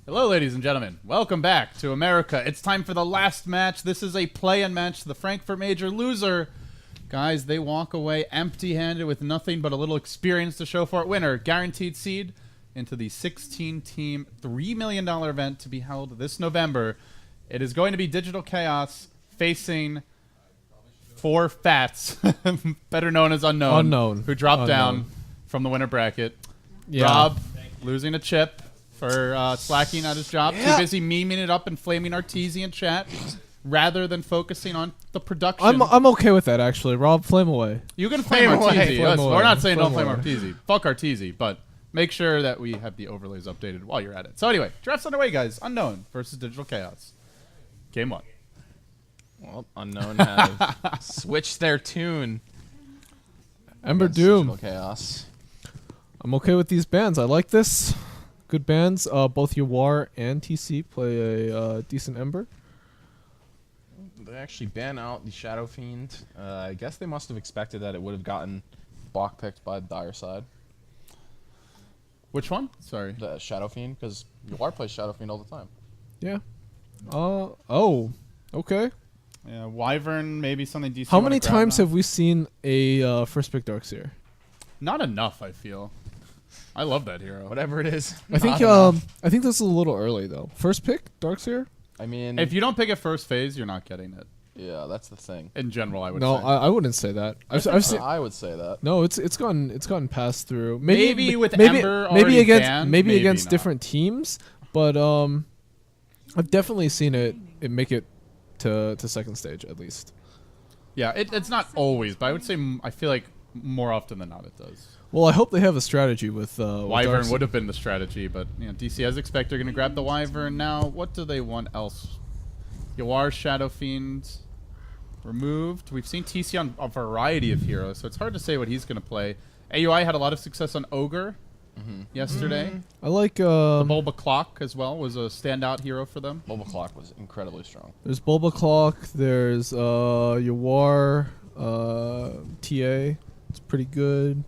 Hello, ladies and gentlemen. Welcome back to America. It's time for the last match. This is a play-in match. The Frankfurt Major loser. Guys, they walk away empty-handed with nothing but a little experience to show for it. Winner, guaranteed seed into the 16-team $3 million event to be held this November. It is going to be Digital Chaos facing four Fats, better known as Unknown. Who dropped down from the winner bracket. Yeah. Rob losing a chip for slacking at his job. Yeah. Too busy memeing it up and flaming Arteezy chat rather than focusing on the production. I'm okay with that, actually. Rob, flame away. You can flame Arteezy. We're not saying don't flame Arteezy. Fuck Arteezy, but make sure that we have the overlays updated while you're at it. So anyway, draft's underway, guys. Unknown versus Digital Chaos. Game one. Well, Unknown have switched their tune. Ember Doom. Digital Chaos. I'm okay with these bans. I like this. Good bands. Both Yawar and TC play a decent Ember. They actually ban out the Shadow Fiend. I guess they must have expected that it would have gotten block picked by the Dire side. Which one? Sorry. The Shadow Fiend, because Yawar plays Shadow Fiend all the time. Yeah. Oh. Okay. Yeah, Wyvern, maybe something decent. How many times have we seen a first pick Darkseer? Not enough, I feel. I love that hero. Whatever it is. I think this is a little early though. First pick Darkseer? I mean, if you don't pick it first phase, you're not getting it. Yeah, that's the thing. In general, I would say. No, I wouldn't say that. I've seen, I would say that. No, it's gotten passed through. Maybe with Ember maybe against banned, maybe against not. different teams, but I've definitely seen it make it to second stage at least. Yeah, it's not always, but I would say I feel like more often than not it does. Well, I hope they have a strategy with Wyvern Darkseer. would have been the strategy, but DC as expected are going to grab the Wyvern now. What do they want else? Yawar, Shadow Fiend removed. We've seen TC on a variety of heroes, so it's hard to say what he's going to play. AUI had a lot of success on Ogre yesterday. I like the Bulba Clock as well was a standout hero for them. Bulba Clock was incredibly strong. There's Bulba Clock. There's Yawar, TA. It's pretty good.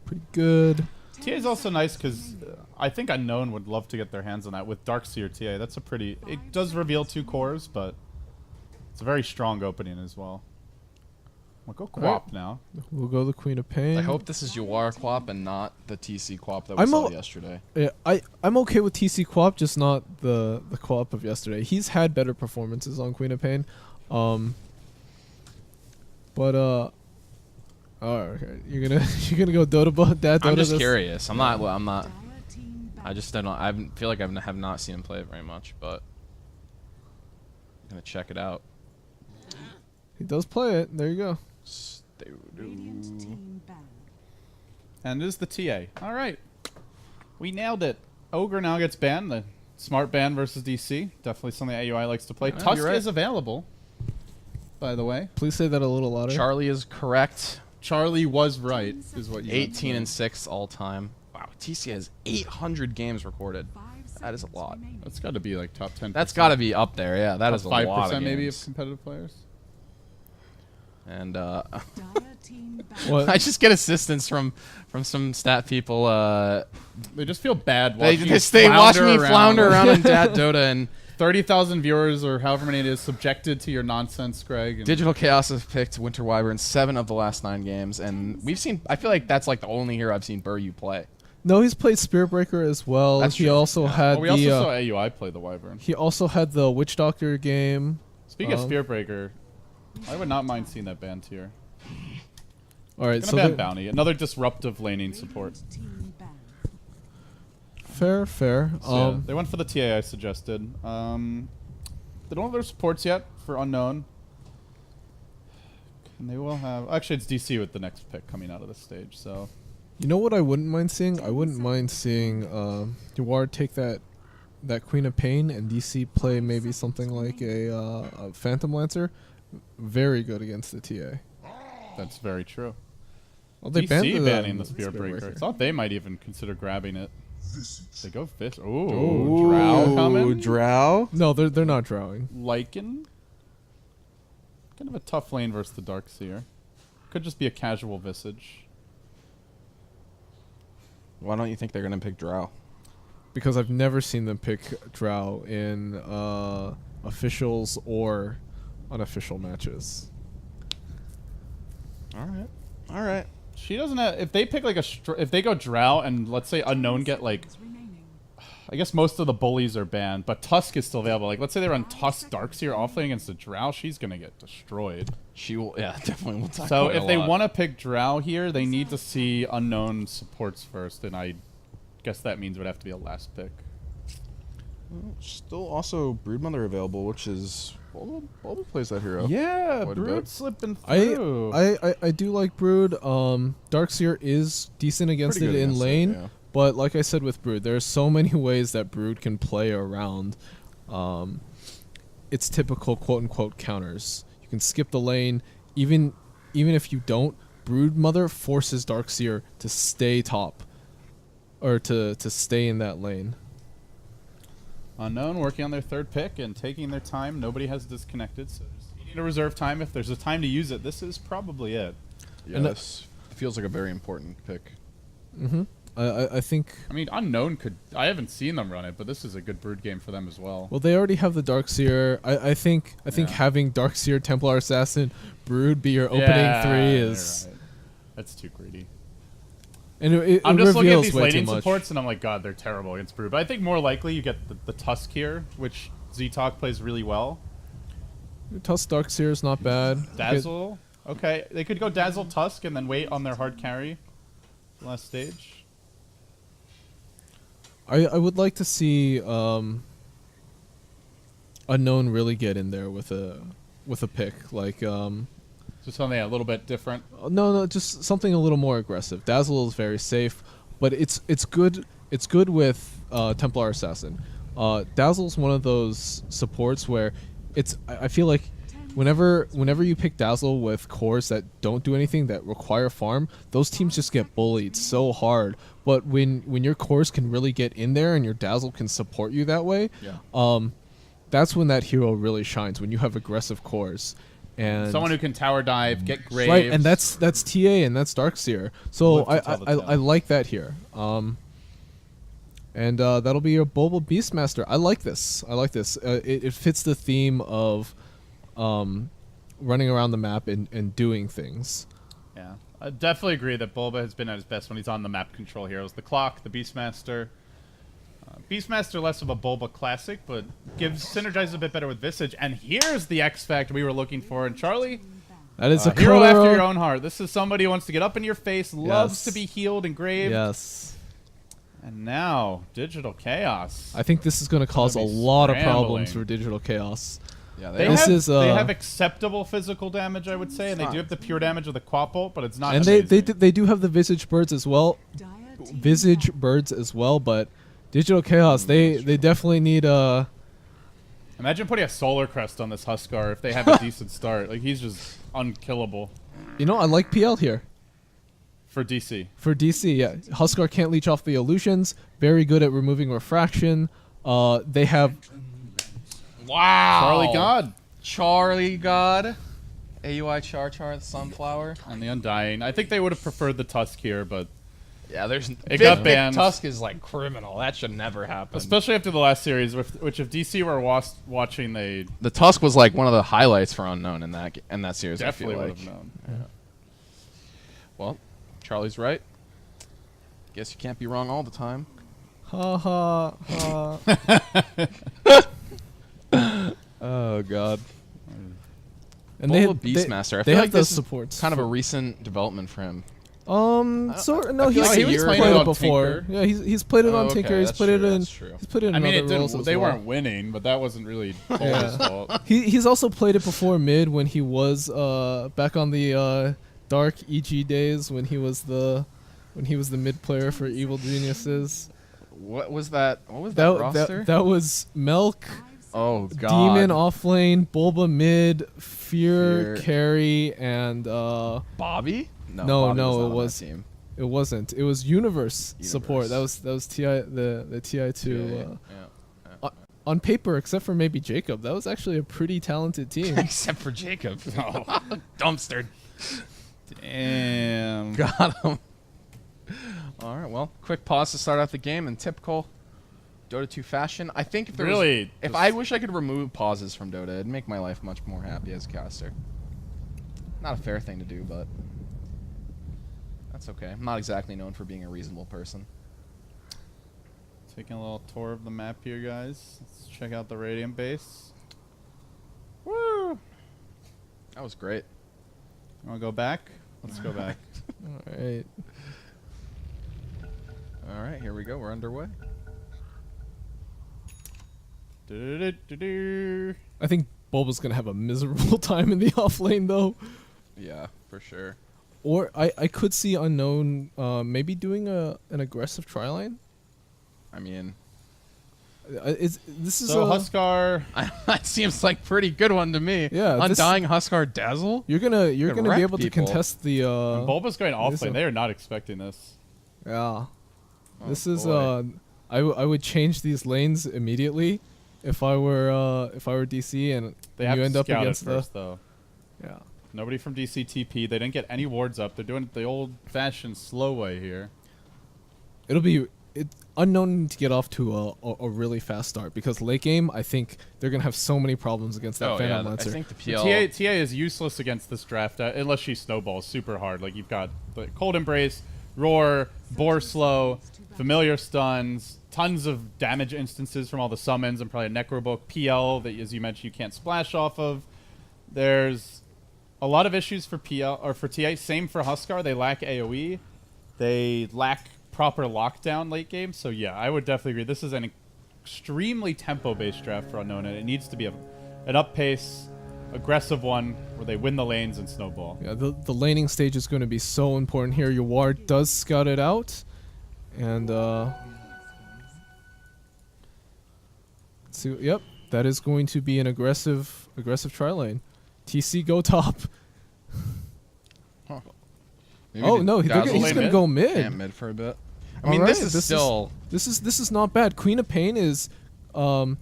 TA is also nice because I think Unknown would love to get their hands on that with Darkseer TA. That's a pretty. It does reveal 2 cores, but it's a very strong opening as well. We'll go Quap now. We'll go the Queen of Pain. I hope this is Yawar Quap and not the TC Quap that we saw yesterday. Yeah, I'm okay with TC Quap, just not the Quap of yesterday. He's had better performances on Queen of Pain, oh, okay. You're gonna go Dota I'm just curious. I'm not. I just don't know. I feel like I have not seen him play it very much, but I'm gonna check it out. He does play it. There you go. And it is the TA. All right, we nailed it. Ogre now gets banned. The smart ban versus DC. Definitely something AUI likes to play. Yeah, Tusk right. is available, by the way. Please say that a little louder. Charlie is correct. Charlie was right, is what you 18 and 6 all time. Wow, TC has 800 games recorded. That is a lot. That's got to be like top 10. That's got to be up there. Yeah, that is a lot of 5% maybe of games. competitive players. And What? I just get assistance from some stat people. They just feel bad They watching watch me flounder around in Dota, and 30,000 viewers or however many it is subjected to your nonsense, Greg. And Digital Chaos has picked Winter Wyvern 7 of the last 9 games, and we've seen. I feel like that's like the only hero I've seen Buryu play. No, he's played Spirit Breaker as well. That's he true. also had we also saw AUI play the Wyvern. He also had the Witch Doctor game. Speaking of Spirit Breaker, I would not mind seeing that ban tier. All right, so ban Bounty, another disruptive laning support. Fair. So yeah, they went for the TA I suggested. They don't have their supports yet for Unknown. And they will have... Actually, it's DC with the next pick coming out of the stage, so... You know what I wouldn't mind seeing? I wouldn't mind seeing Yawar take that Queen of Pain and DC play maybe something like a Phantom Lancer. Very good against the TA. That's very true. Well, they DC banning the Spirit Breaker. I thought they might even consider grabbing it. They go fish. Ooh, Drow coming. Drow? No, they're not drawing. Lycan. Kind of a tough lane versus the Darkseer. Could just be a casual Visage. Why don't you think they're gonna pick Drow? because I've never seen them pick Drow in officials or unofficial matches. All right. All right. She doesn't have. If they pick like if they go Drow and let's say Unknown get like, I guess most of the bullies are banned, but Tusk is still available. Like let's say they run Tusk Darkseer offlane against the Drow, she's gonna get destroyed. She will. Yeah, definitely will. So if they want to pick Drow here, they need to see Unknown supports first, and I guess that means it would have to be a last pick. Still also Broodmother available, which is Bulba plays that hero. Yeah, Quite a Brood bit. slipping through. I do like Brood. Darkseer is decent against Pretty it good in against it, lane, yeah. but like I said with Brood, there's so many ways that Brood can play around its typical quote-unquote counters. You can skip the lane, even if you don't. Broodmother forces Darkseer to stay top, or to stay in that lane. Unknown working on their third pick and taking their time. Nobody has disconnected, so just you need to reserve time. If there's a time to use it, this is probably it. Yeah, And this feels like a very important pick. Mm-hmm. I think. I mean, Unknown could. I haven't seen them run it, but this is a good Brood game for them as well. Well, they already have the Darkseer. I think Yeah. having Darkseer, Templar Assassin, Brood be your opening three is. Right. That's too greedy. And it I'm just looking at reveals these way too laning much. supports, and I'm like, God, they're terrible against Brood. But I think more likely you get the Tusk here, which Z-Talk plays really well. Tusk Darkseer is not bad. Dazzle. Okay, they could go Dazzle Tusk and then wait on their hard carry for the last stage. I would like to see Unknown really get in there with a pick like Just something a little bit different. no, just something a little more aggressive. Dazzle is very safe, but it's good with Templar Assassin. Dazzle's one of those supports where I feel like whenever you pick Dazzle with cores that don't do anything, that require farm, those teams just get bullied so hard. But when your cores can really get in there and your Dazzle can support you that way, that's when that hero really shines, when you have aggressive cores. And Someone who can tower dive, get graves. right, and that's TA and that's Darkseer. So Live to tell the tale. I like that here. And that'll be your Bulba Beastmaster. I like this. It fits the theme of running around the map and doing things. Yeah, I definitely agree that Bulba has been at his best when he's on the map control heroes. The Clock, the Beastmaster. Beastmaster less of a Bulba classic, but synergizes a bit better with Visage. And here's the X Factor we were looking for. And Charlie, That is a hero Kuro. after your own heart. This is somebody who wants to get up in your face, loves Yes. to be healed and graved. Yes. And now, Digital Chaos. I think this is going to cause a be lot of scrambling. problems for Digital Chaos. Yeah, They This have, is, they have acceptable physical damage, I would say, and they It's do have the pure damage of the Quap Bolt, but it's not And amazing. they do have the Visage Birds as well. But Digital Chaos, they definitely need Imagine putting a Solar Crest on this Huskar if they have a decent start. Like, he's just unkillable I like PL here. for DC. For DC, yeah. Huskar can't leech off the illusions. Very good at removing refraction. They have Wow. Charlie God Charlie God. AUI Char the Sunflower. and the Undying. I think they would have preferred the Tusk here, but Yeah, there's got banned. Tusk is like criminal. That should never happen. especially after the last series, which if DC were watching, they The Tusk was like one of the highlights for Unknown in that series. definitely I would feel have like. known. Well, Charlie's right. Guess you can't be wrong all the time. ha ha ha. Oh God. And Bulba Beastmaster. I they feel have like those this is supports. kind of a recent development for him. Sort no, I feel he's like a year played ago it on before. Tinker. Yeah, he's played it on okay, Tinker. He's that's put it true, in. that's true. He's put it in I mean, other roles as they well. weren't winning, but that wasn't really Bulba's fault. He's also played it before mid when he was back on the dark EG days when he was the mid player for Evil Geniuses. What was that? What was that roster? That was Melk, Oh God. Demon offlane, Bulba mid, Fear Fear. carry, and Bobby? No, Bobby no, was not it on that was- team. it wasn't. It was Universe support. That Universe. was TI the TI two. Yeah. On paper, except for maybe Jacob, that was actually a pretty talented team. Except for Jacob. Dumpstered. Damn. Got him. All right, well, quick pause to start out the game, and typical Dota 2 fashion. I think if there Really? was, if I wish I could remove pauses from Dota, it'd make my life much more happy as a caster. Not a fair thing to do, but that's okay. I'm not exactly known for being a reasonable person. Taking a little tour of the map here, guys. Let's check out the Radiant base. Woo! That was great. Want to go back? Let's go back. All right. All right, here we go. We're underway. Do-do-do-do-do. I think Bulba's gonna have a miserable time in the off lane though. Yeah, for sure. Or I could see Unknown maybe doing an aggressive try line. I mean, This is So Huskar, that seems like pretty good one to me. Yeah, this- Undying Huskar Dazzle. you're gonna Gonna be wreck able people. to contest the when Bulba's going off this lane. is- They are not expecting this. yeah. Oh, This is boy. I would change these lanes immediately if I were DC and They have you to end up scout it against first, though. yeah. Nobody from DC TP. They didn't get any wards up. They're doing it the old-fashioned slow way here. It'll be Unknown to get off to a really fast start because late game I think they're gonna have so many problems against that Oh Phantom yeah, I Lancer. think the PL. TA is useless against this draft unless she snowballs super hard. Like you've got the Cold Embrace, Roar, Boar Slow, Familiar Stuns, tons of damage instances from all the summons, and probably a Necrobook PL that, as you mentioned, you can't splash off of. There's a lot of issues for PL or for TA. Same for Huskar. They lack AOE. They lack proper lockdown late game. So yeah, I would definitely agree. This is an extremely tempo-based draft for Unknown, and it needs to be an up-pace, aggressive one where they win the lanes and snowball. Yeah, the laning stage is going to be so important here. Your ward does scout it out, and so yep, that is going to be an aggressive try lane. TC go top. Maybe Oh the no, Dazzle he's lane going to mid? go mid. Camp mid for a bit. I mean, Alright, this is still. This is not bad. Queen of Pain is going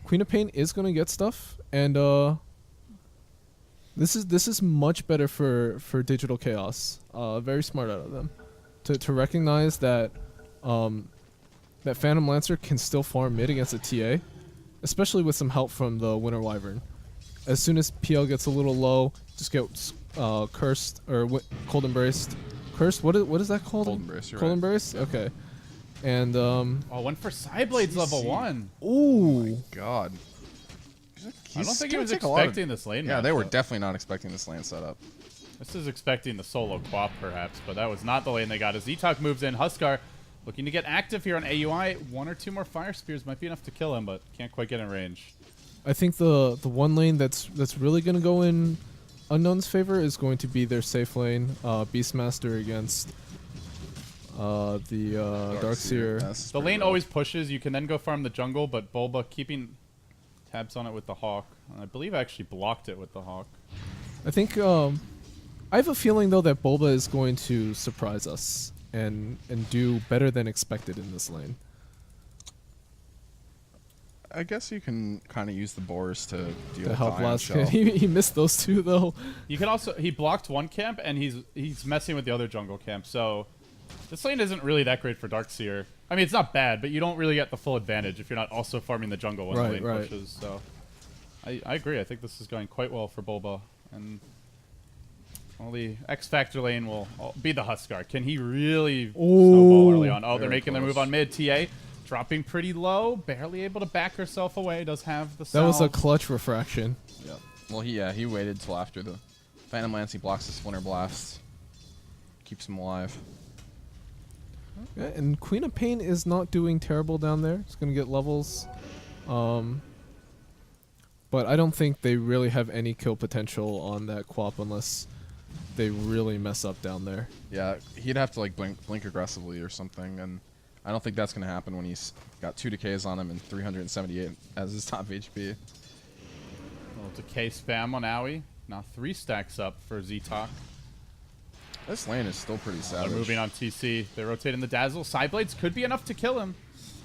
to get stuff, and this is much better for Digital Chaos. Very smart out of them to recognize that that Phantom Lancer can still farm mid against a TA, especially with some help from the Winter Wyvern. As soon as PL gets a little low, just get cursed or cold embraced. Cursed? What is that called? Cold Embrace, you're Cold right. embrace. Okay. And Oh, went for Psyblades level 1. ooh, God. I don't think he was expecting this lane. Yeah, they were matchup. definitely not expecting this lane setup. This is expecting the solo quap, perhaps, but that was not the lane they got. As Zitok moves in, Huskar looking to get active here on AUI. One or two more Fire Spears might be enough to kill him, but can't quite get in range. I think the one lane that's really gonna go in Unknown's favor is going to be their safe lane, Beastmaster against the Darkseer. That's The pretty lane rough. always pushes. You can then go farm the jungle, but Bulba keeping tabs on it with the Hawk. I believe I actually blocked it with the Hawk. I think I have a feeling though that Bulba is going to surprise us and do better than expected in this lane. I guess you can kind of use the boars to deal To with help the Ion last Shell. kid. He missed those two though. You can also he blocked one camp and he's messing with the other jungle camp. So this lane isn't really that great for Darkseer. I mean, it's not bad, but you don't really get the full advantage if you're not also farming the jungle when the lane Right. pushes. So I agree. I think this is going quite well for Bulba, and only X Factor lane will be the Huskar. Can he really snowball early on? Oh, they're Very making their close. move on mid. TA dropping pretty low, barely able to back herself away. Does have the That was a salve. clutch refraction. Yep. Well, he waited till after the Phantom Lance. He blocks the Splinter Blast. Keeps him alive. Yeah, and Queen of Pain is not doing terrible down there. It's gonna get levels. But I don't think they really have any kill potential on that Quap unless they really mess up down there. Yeah, he'd have to like blink aggressively or something, and I don't think that's gonna happen when he's got 2 decays on him and 378 as his top HP. Little decay spam on Owie. Now 3 stacks up for Zitok. This lane is still pretty They're savage. moving on TC. They rotate in the Dazzle. Sideblades could be enough to kill him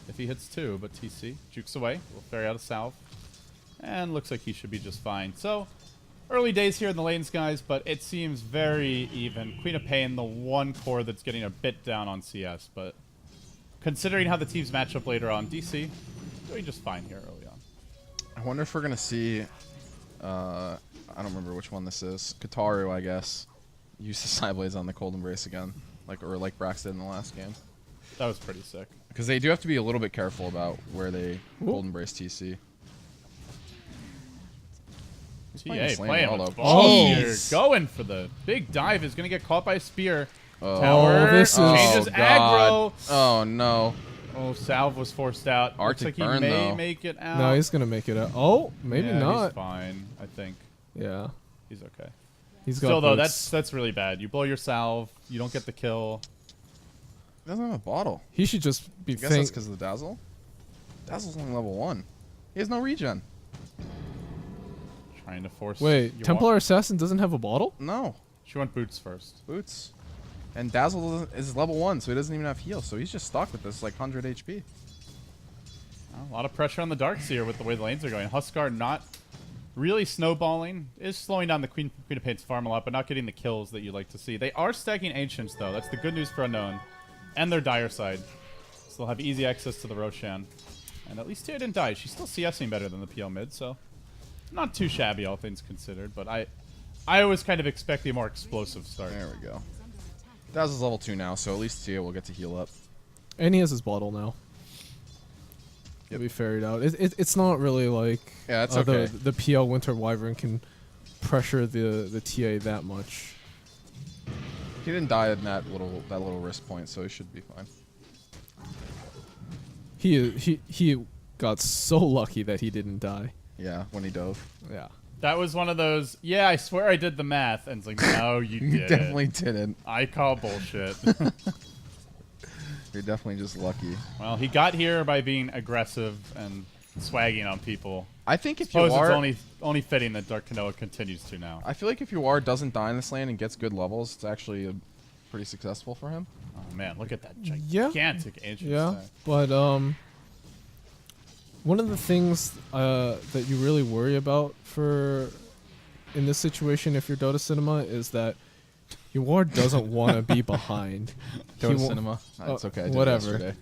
if he hits 2, but TC jukes away. Will ferry out of salve. And looks like he should be just fine. So, early days here in the lanes, guys, but it seems very even. Queen of Pain, the one core that's getting a bit down on CS, but considering how the teams match up later on, DC doing just fine here early on. I wonder if we're gonna see. I don't remember which one this is. Kataru, I guess, use the side blades on the Cold Embrace again, like Brax did in the last game. That was pretty sick. Because they do have to be a little bit careful about where they Cold Embrace TC. TA playing playing well, with though. balls here. Jeez. Going for the big dive. Is going to get caught by a spear. Oh, Tower this is- changes God. aggro. Oh no. Oh, Salve was forced out. Arctic Looks like burn, he may though. make it out. No, he's gonna make it out. Oh, maybe Yeah, not. He's fine, I think. Yeah, He's okay. he's got. Still, though, boots. that's really bad. You blow your salve, you don't get the kill. He doesn't have a bottle. He should just be I guess that's think. because of the Dazzle. Dazzle's only level 1. He has no regen. Trying to force. Wait, you Templar want- Assassin doesn't have a bottle? No. She went boots first. Boots. And Dazzle is level 1, so he doesn't even have heal. So he's just stuck with this like 100 HP. A lot of pressure on the Darkseer with the way the lanes are going. Huskar not really snowballing. Is slowing down the Queen of Pain's farm a lot, but not getting the kills that you'd like to see. They are stacking Ancients, though. That's the good news for Unknown. And their Dire side. So they'll have easy access to the Roshan. And at least Tia didn't die. She's still CSing better than the PL mid, so not too shabby, all things considered. But I was kind of expecting a more explosive start. There we go. Dazzle's level 2 now, so at least Tia will get to heal up. And he has his bottle now. He'll be ferried out. It's not really like Yeah, it's okay. the PL Winter Wyvern can pressure the TA that much. He didn't die at that little wrist point, so he should be fine. He got so lucky that he didn't die. Yeah, when he dove. Yeah. That was one of those, yeah, I swear I did the math. And it's like, no, you You didn't. definitely didn't. I call bullshit. You're definitely just lucky. Well, he got here by being aggressive and swagging on people. I think if Suppose you are, it's only fitting that Dark Kanoa continues to now. I feel like if you are doesn't die in this lane and gets good levels, it's actually pretty successful for him. Oh man, look at that Yeah. gigantic ancient Yeah, stack. but one of the things that you really worry about in this situation, if you're Dota Cinema, is that your ward doesn't want to be behind. He Dota wa- Cinema. It's okay. I did it whatever. yesterday.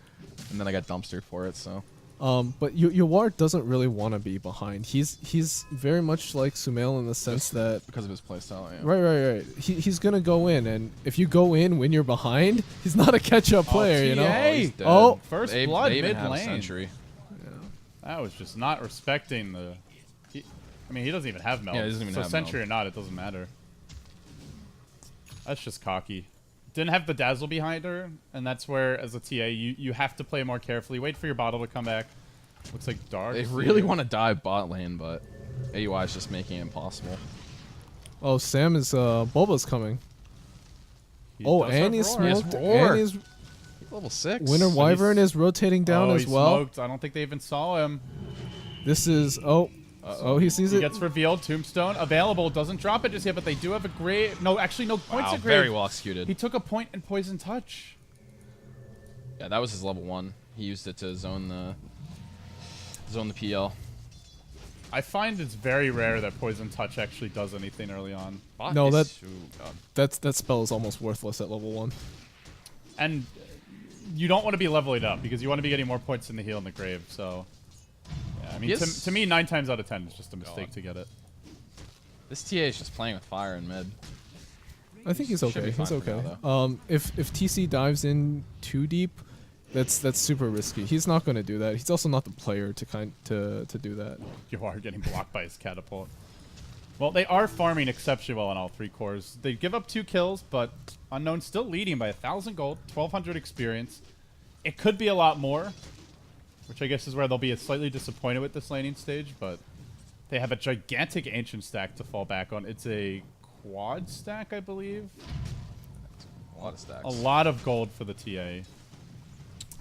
And then I got dumpstered for it, so. But your ward doesn't really want to be behind. He's very much like Sumail in the sense that Because of his playstyle, yeah. right. He's gonna go in, and if you go in when you're behind, he's not a catch-up player, you know. TA. he's dead. Oh, First They blood even mid have lane. Sentry. That was just not respecting the. I mean, he doesn't even have meld. Yeah, he doesn't even so have Sentry meld. or not, it doesn't matter. That's just cocky. Didn't have the Dazzle behind her, and that's where, as a TA, you have to play more carefully. Wait for your bottle to come back. Looks like Dark. They really want to dive bot lane, but AUI is just making it impossible. Oh, Sam is Bulba's coming. He Oh, does and have he's Roar. smoked. Roar. And his He's level 6. Winter So Wyvern he's- is rotating down Oh, as he well. smoked. I don't think they even saw him. This is he sees He it. gets revealed. Tombstone available. Doesn't drop it just yet, but they do have a grave. No, actually, no points Wow, of grave. very well executed. He took a point in Poison Touch. Yeah, that was his level 1. He used it to zone the PL. I find it's very rare that Poison Touch actually does anything early on. Bot No, is- that- ooh, God. that spell is almost worthless at level 1. And you don't want to be leveling up because you want to be getting more points in the heal in the grave. So, yeah, I mean, Yes. to me, 9 times out of 10 is just a mistake God. to get it. This TA is just playing with fire in mid. I think he's Should be okay. fine He's for okay. now, If TC dives in too deep, that's super risky. He's not going to do that. He's also not the player to do that. You are getting blocked by his catapult. Well, they are farming exceptionally well on all 3 cores. They give up 2 kills, but Unknown still leading by 1,000 gold, 1,200 experience. It could be a lot more, which I guess is where they'll be slightly disappointed with this laning stage, but they have a gigantic ancient stack to fall back on. It's a quad stack, I believe. A lot of stacks. A lot of gold for the TA.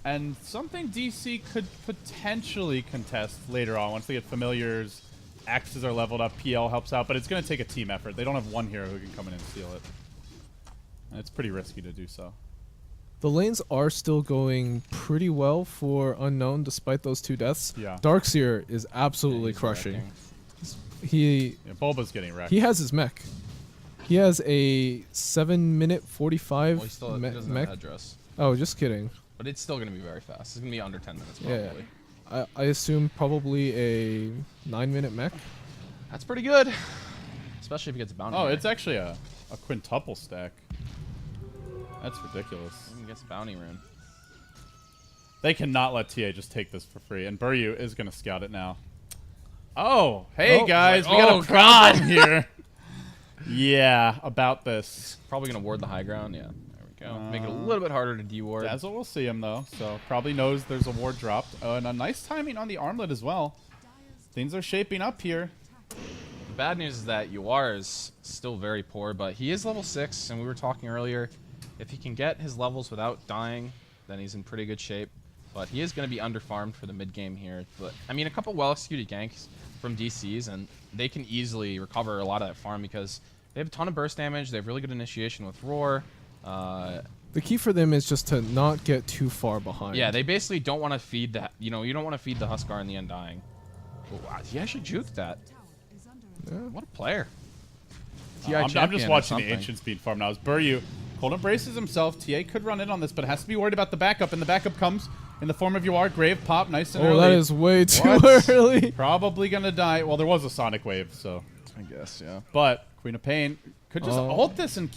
And something DC could potentially contest later on once they get familiars. Axes are leveled up, PL helps out, but it's going to take a team effort. They don't have one hero who can come in and steal it. And it's pretty risky to do so. The lanes are still going pretty well for Unknown despite those 2 deaths. Yeah. Darkseer is absolutely He's crushing. wrecking. He Yeah, Bulba's getting wrecked. he has his mech. He has a 7-minute 45 Well, he still he doesn't have a mech. headdress. Oh, just kidding. But it's still going to be very fast. It's going to be under 10 minutes Yeah. probably. I assume probably a 9-minute mech. That's pretty good. Especially if he gets a bounty. Oh, here. it's actually a quintuple stack. That's ridiculous. Even gets a bounty rune. They cannot let TA just take this for free, and Buryu is going to scout it now. Oh, hey Oh, guys, we oh, got a problem here. Yeah, about this. Probably going to ward the high ground. Yeah, there we go. Make it a little bit harder to deward. Dazzle will see him though, so probably knows there's a ward dropped. And a nice timing on the armlet as well. Things are shaping up here. The bad news is that Yuar is still very poor, but he is level 6, and we were talking earlier, if he can get his levels without dying, then he's in pretty good shape. But he is going to be underfarmed for the mid game here. But I mean, a couple well-executed ganks from DCs, and they can easily recover a lot of that farm because they have a ton of burst damage. They have really good initiation with Roar. The key for them is just to not get too far behind. Yeah, they basically don't want to feed that. You know, you don't want to feed the Huskar in the Undying. Oh, wow, he actually juked that. Yeah. What a player. I'm champion just or watching the something. Ancient Speed farm now. As Buryu cold embraces himself. TA could run in on this, but has to be worried about the backup, and the backup comes in the form of Yuar. Grave pop, nice and early. Oh, that is way too What? early. Probably gonna die. Well, there was a Sonic Wave, so. I guess, yeah. But Queen of Pain could just ult this and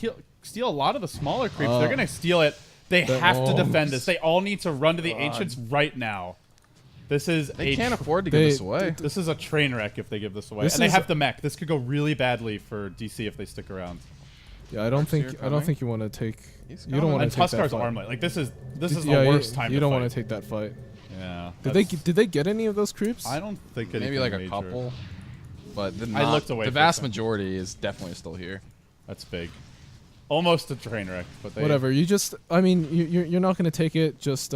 steal a lot of the smaller creeps. They're gonna steal it. They have to defend this. They all need to run to the Ancients right now. This is They can't afford to give this away. This is a train wreck if they give this away. This And they is- have the mech. This could go really badly for DC if they stick around. Yeah, I don't think coming. you want to take. He's You don't coming. want And to take that Tuskar's fight. armlet. Like this is the Yeah, worst time. You to don't fight. want to take that fight. Yeah. Did they get any of those creeps? I don't think Maybe anything like a major. couple. But I looked away the for vast a second. majority is definitely still here. That's big. Almost a train wreck, but they Whatever. You just. I mean, you're not going to take it. Just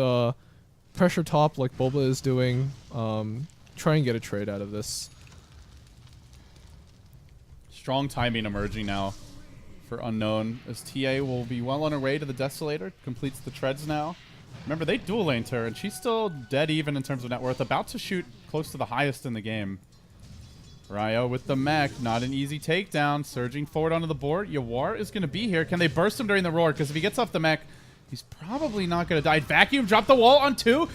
pressure top like Boba is doing. Try and get a trade out of this. Strong timing emerging now for Unknown, as TA will be well on her way to the Desolator. Completes the treads now. Remember, they dual laned her, and she's still dead even in terms of net worth. About to shoot close to the highest in the game. Ryo with the mech. Not an easy takedown. Surging forward onto the board. Yuar is going to be here. Can they burst him during the roar? Because if he gets off the mech, he's probably not going to die. Vacuum, drop the wall on 2.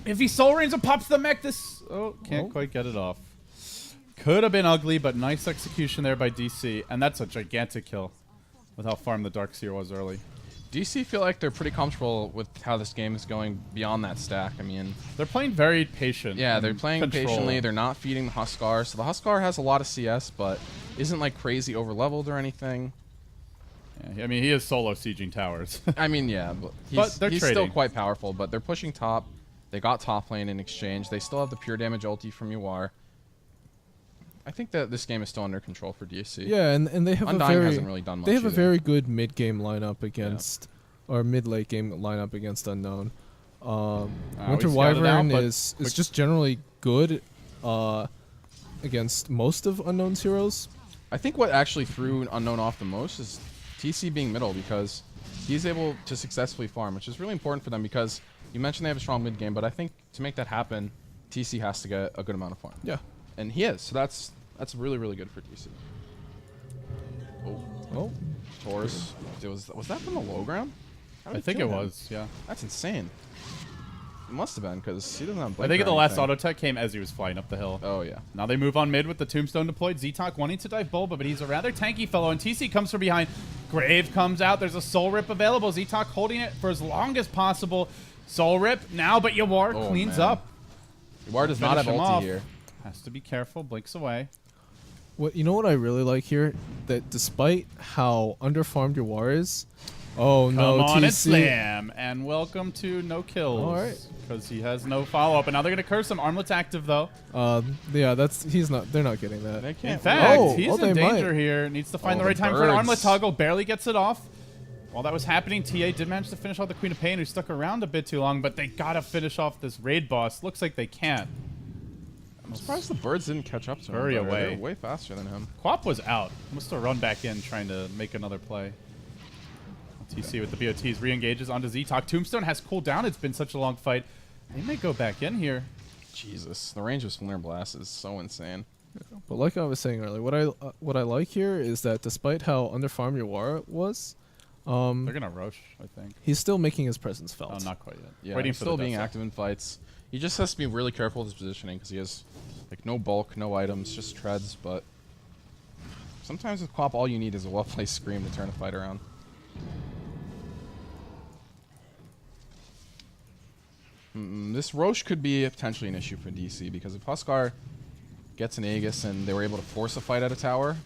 If he soul reigns and pops the mech, this... Oh, can't quite get it off. Could have been ugly, but nice execution there by DC. And that's a gigantic kill with how farmed the Darkseer was early. DC feel like they're pretty comfortable with how this game is going beyond that stack. I mean, They're playing very patient. yeah, they're and playing control. patiently. They're not feeding the Huskar. So the Huskar has a lot of CS, but isn't like crazy over-leveled or anything. Yeah, I mean, he is solo sieging towers. I mean, yeah, but they're he's still trading. quite powerful, but they're pushing top. They got top lane in exchange. They still have the pure damage ulti from Yuar. I think that this game is still under control for DC. Yeah, and they have Undying a very hasn't really done much they have a either. very good mid game lineup against or mid late game lineup against Unknown. Winter we scouted out, Wyvern but is just generally good against most of Unknown's heroes. I think what actually threw Unknown off the most is TC being middle, because he's able to successfully farm, which is really important for them because you mentioned they have a strong mid game, but I think to make that happen, TC has to get a good amount of farm. Yeah. And he is, so that's really, really good for TC. Oh, Taurus. Was that from the low ground? How did I think kill it him? was, yeah. That's insane. It must have been, because he doesn't have I blink think or the last anything. auto tech came as he was flying up the hill. Oh, yeah. Now they move on mid with the Tombstone deployed. Ztok wanting to dive Bulba, but he's a rather tanky fellow, and TC comes from behind. Grave comes out. There's a Soul Rip available. Ztok holding it for as long as possible. Soul Rip now, but Yuar Oh, cleans man. up. Yuar does not have Finish him ulti off. here. Has to be careful. Blinks away. what I really like here, that despite how underfarmed Yuar is, oh no, Come on and TC. slam. And welcome to no kills. All right. Because he has no follow-up. And now they're going to curse him. Armlet's active, though. Yeah, they're not getting that. They In can't. fact, Oh, he's they in danger might. here. Needs to find Oh, the right the time for an birds. armlet toggle. Barely gets it off. While that was happening, TA did manage to finish off the Queen of Pain, who stuck around a bit too long, but they gotta finish off this raid boss. Looks like they can't. I'm surprised the birds didn't catch up to him. Hurry They're away. way faster than him. Quap was out. Must have run back in trying to make another play. TC with the BOTs re-engages onto Ztok. Tombstone has cooled down. It's been such a long fight. They may go back in here. Jesus, the range of Splinter Blast is so insane. But like I was saying earlier, what I like here is that despite how underfarmed Yuar was, They're gonna Roche, I think. He's still making his presence felt. Oh, not quite yet. Yeah, Waiting he's for still the being Deso. active in fights. He just has to be really careful with his positioning because he has like no bulk, no items, just treads. But sometimes with Quap, all you need is a well-placed scream to turn a fight around. This Roche could be potentially an issue for DC because if Huskar gets an Aegis and they were able to force a fight at a tower,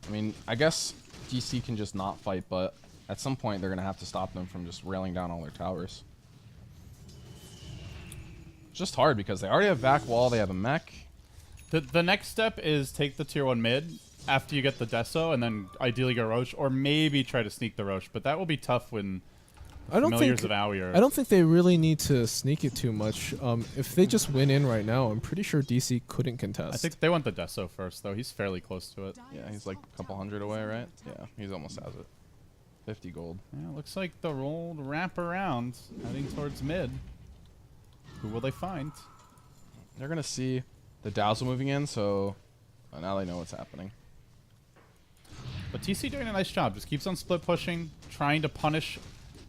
I mean, I guess DC can just not fight, but at some point they're going to have to stop them from just railing down all their towers. It's just hard because they already have back wall, they have a mech. The next step is take the tier 1 mid after you get the Deso, and then ideally go Roche, or maybe try to sneak the Roche. But that will be tough when Familiars of Aoi are... I don't think they really need to sneak it too much. If they just win in right now, I'm pretty sure DC couldn't contest. I think they want the Deso first, though. He's fairly close to it. Yeah, he's like a couple hundred away, right? Yeah, he's almost has it. 50 gold. Yeah, looks like the roll wrap around, heading towards mid. Who will they find? They're going to see the Dazzle moving in, so now they know what's happening. But TC doing a nice job. Just keeps on split pushing, trying to punish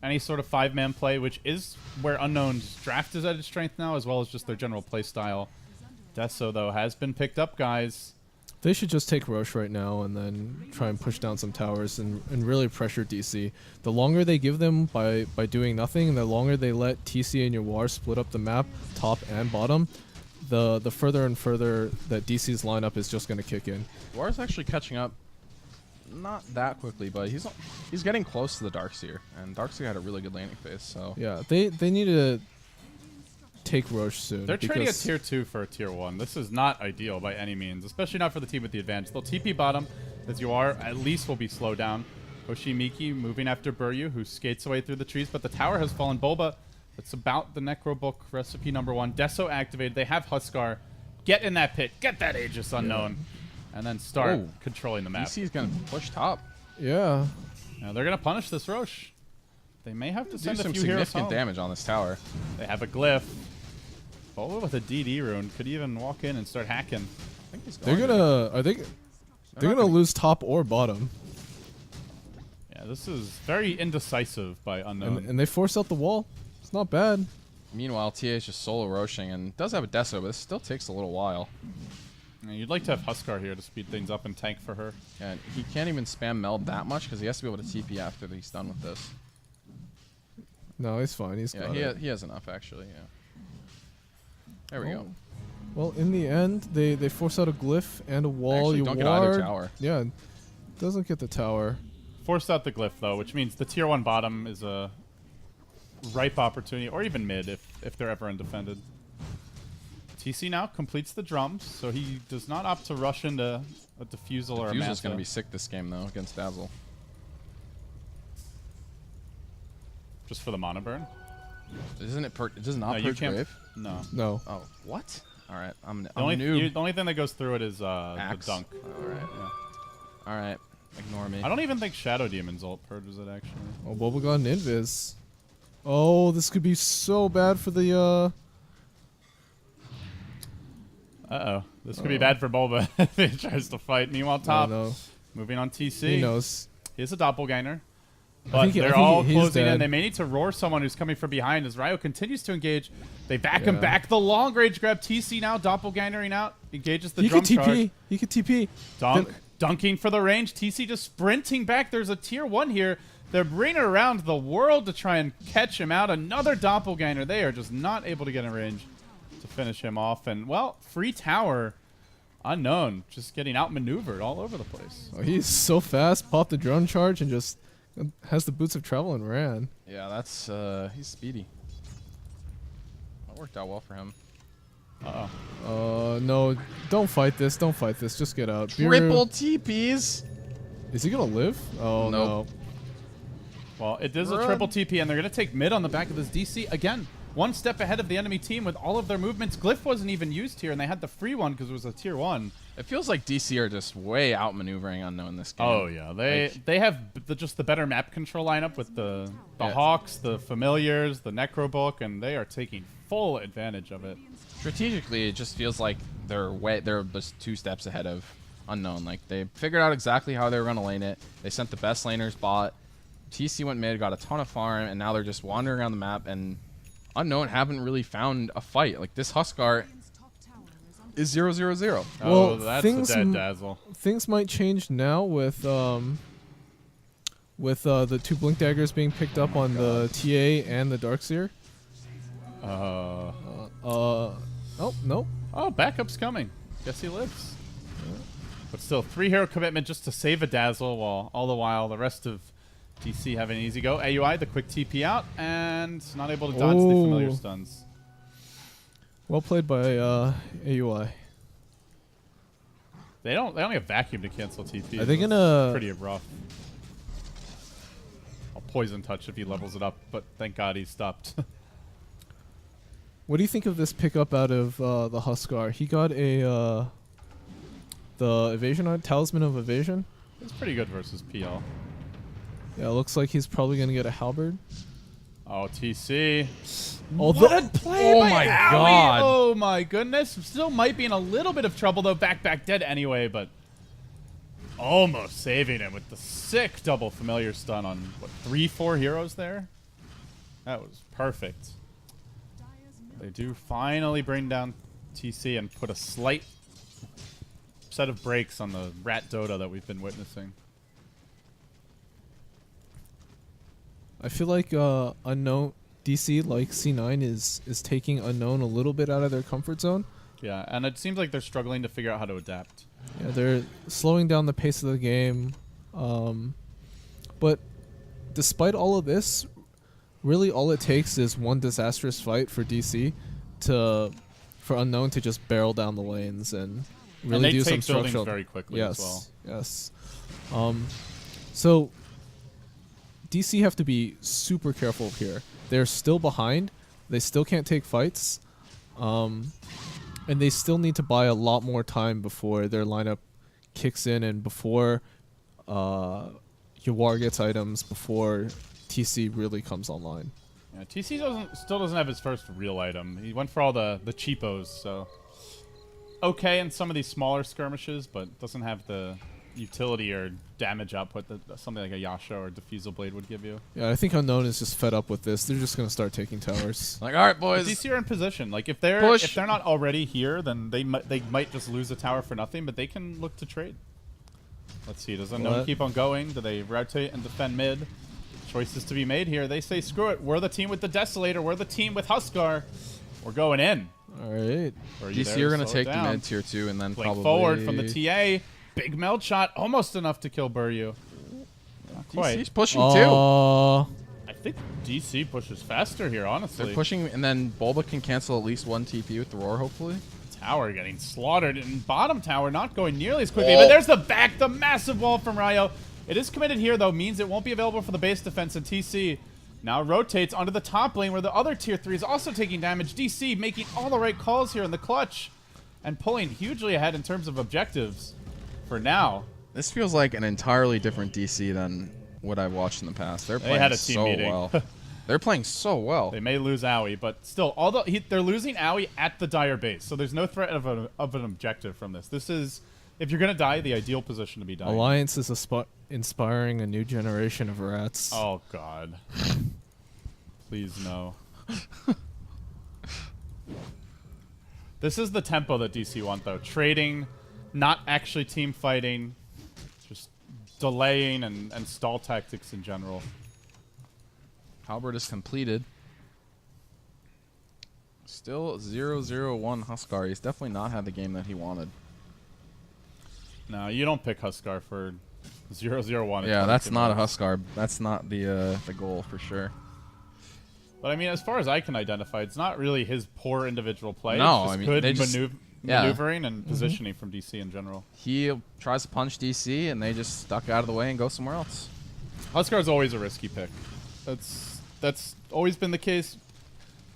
any sort of 5-man play, which is where Unknown's draft is at its strength now, as well as just their general play style. Deso, though, has been picked up, guys. They should just take Roche right now and then try and push down some towers and really pressure DC. The longer they give them by doing nothing, the longer they let TC and Yawar split up the map, top and bottom, the further and further that DC's lineup is just going to kick in. War's actually catching up. Not that quickly, but he's getting close to the Darkseer, and Darkseer had a really good landing phase, so... Yeah, they need to take Roche soon. They're trading a tier 2 for a tier 1. This is not ideal by any means, especially not for the team with the advantage. They'll TP bottom, as you are, at least will be slowed down. Hoshimiki moving after Buryu, who skates away through the trees, but the tower has fallen. Boba, that's about the Necro Book recipe #1. Deso activated. They have Huskar. Get in that pit. Get that Aegis Unknown. And then start controlling the map. DC's going to push top. Yeah. Now they're going to punish this Roche. They may have to send Do a some few heroes significant home. damage on this tower. They have a glyph. Boba with a DD rune could even walk in and start hacking. I think he's They're going gonna they're gonna lose top or bottom. Yeah, this is very indecisive by Unknown. And they force out the wall. It's not bad. Meanwhile, TA is just solo roshing and does have a Deso, but it still takes a little while. Yeah, you'd like to have Huskar here to speed things up and tank for her. And he can't even spam meld that much because he has to be able to TP after he's done with this. No, he's fine. He's got it. He has enough, actually, yeah. There we go. Well, in the end, they force out a glyph and a wall. Actually, You don't get either tower. Yeah, doesn't get the tower. Forced out the glyph, though, which means the tier 1 bottom is a ripe opportunity, or even mid if they're ever undefended. TC now completes the drums, so he does not opt to rush into a Diffusal or a Manta. Diffusal's going to be sick this game, though, against Dazzle. Just for the mana burn? Isn't it it does not you purge can't. Grave? No. No. Oh, what? All right, I'm The noob. only thing that goes through it is the Axe. dunk. All right. Yeah. All right. Ignore me. I don't even think Shadow Demon's ult purges it, actually. Oh, Boba got an invis. Oh, this could be so bad for the Uh-oh. This could be bad for Bulba if he tries to fight. Meanwhile, top. no. Moving on TC. He knows. He is a doppelganger. I But think they're all he's closing in. dead. They may need to roar someone who's coming from behind as Ryo continues to engage. They back him Yeah. back. The long range grab. TC now doppelgangering out. Engages the He drum could TP. charge. He could TP. Dunk. Then- Dunking for the range. TC just sprinting back. There's a tier 1 here. They're bringing around the world to try and catch him out. Another doppelganger. They are just not able to get in range to finish him off. And, well, free tower. Unknown. Just getting outmaneuvered all over the place. Oh, he's so fast. Popped the drone charge and just has the boots of travel and ran. Yeah, that's he's speedy. That worked out well for him. Uh-oh. No, don't fight this. Don't fight this. Just get out. Triple TPs. Is he gonna live? Oh Nope. no. Well, it is a Run. triple TP, and they're going to take mid on the back of this DC. Again, one step ahead of the enemy team with all of their movements. Glyph wasn't even used here, and they had the free one because it was a tier 1. It feels like DC are just way outmaneuvering Unknown this game. Oh, yeah. They have just the better map control lineup with the Yeah. Hawks, the Familiars, the Necrobook, and they are taking full advantage of it. Strategically, it just feels like they're just 2 steps ahead of Unknown. Like, they figured out exactly how they were going to lane it. They sent the best laners bot TC went mid, got a ton of farm, and now they're just wandering around the map, and Unknown haven't really found a fight. Like, this Huskar is 0-0-0. Oh, Well, that's things a dead dazzle. Things might change now with the 2 blink daggers being picked up on the TA and the Darkseer. Oh, nope. Oh, backup's coming. Guess he lives. But still, 3 hero commitment just to save a dazzle, while all the while the rest of DC have an easy go. AUI, the quick TP out, and not able to dodge the familiar stuns. Well played by AUI. They only have vacuum to cancel TP. Are they so gonna- it's pretty rough. I'll poison touch if he levels it up, but thank God he stopped. What do you think of this pickup out of the Huskar? He got a the evasion talisman of evasion. It's pretty good versus PL. Yeah, it looks like he's probably gonna get a halberd. Oh, TC. Although, What a play Oh by my Owie. God. Oh my goodness. Still might be in a little bit of trouble though. Back dead anyway, but almost saving him with the sick double familiar stun on what 3-4 heroes there. That was perfect. They do finally bring down TC and put a slight set of breaks on the rat Dota that we've been witnessing. I feel like Unknown DC, like C9, is taking Unknown a little bit out of their comfort zone. Yeah, and it seems like they're struggling to figure out how to adapt. Yeah, they're slowing down the pace of the game. But despite all of this, really all it takes is one disastrous fight for DC for Unknown to just barrel down the lanes and really and they do some take buildings structural very quickly yes, as well. Yes. So DC have to be super careful here. They're still behind. They still can't take fights. And they still need to buy a lot more time before their lineup kicks in and before Yawar gets items, before TC really comes online. Yeah, TC still doesn't have his first real item. He went for all the cheapos, so okay in some of these smaller skirmishes, but doesn't have the utility or damage output that something like a Yasha or Diffusal Blade would give you. Yeah, I think Unknown is just fed up with this. They're just gonna start taking towers. Like, all right, But boys. DC are in position. Like if they're not already here, then they might just lose a tower for nothing, but they can look to trade. Let's see. Does Unknown keep on going? Do they rotate and defend mid? Choices to be made here. They say, screw it. We're the team with the Desolator. We're the team with Huskar. We're going in. All right. Or are you DC there are to going to slow it take the down? mid tier 2 and then Blink probably forward from the TA. Big meld shot. Almost enough to kill Buryu. Not quite. DC's pushing too. I think DC pushes faster here, honestly. They're pushing, and then Bulba can cancel at least one TP with the Roar, hopefully. Tower getting slaughtered, and bottom tower not going nearly as quickly. But there's the massive wall from Ryo. It is committed here, though, means it won't be available for the base defense, and TC now rotates onto the top lane where the other tier 3 is also taking damage. DC making all the right calls here in the clutch and pulling hugely ahead in terms of objectives for now. This feels like an entirely different DC than what I've watched in the past. They're playing had a team so meeting. well. They're playing so well. They may lose Owie, but still, although they're losing Owie at the dire base, so there's no threat of an objective from this. This is, if you're going to die, the ideal position to be dying. Alliance is inspiring a new generation of rats. Oh, God. Please, no. This is the tempo that DC want, though. Trading, not actually team fighting, just delaying and stall tactics in general. Halberd is completed. Still 0-0-1 Huskar. He's definitely not had the game that he wanted. No, you don't pick Huskar for 0-0-1. Yeah, that's not a Huskar. That's not the goal for sure. But I mean, as far as I can identify, it's not really his poor individual play. No, it's just I mean, good they just- maneuvering and positioning from DC in general. He tries to punch DC, and they just stuck out of the way and go somewhere else. Huskar's always a risky pick. That's always been the case.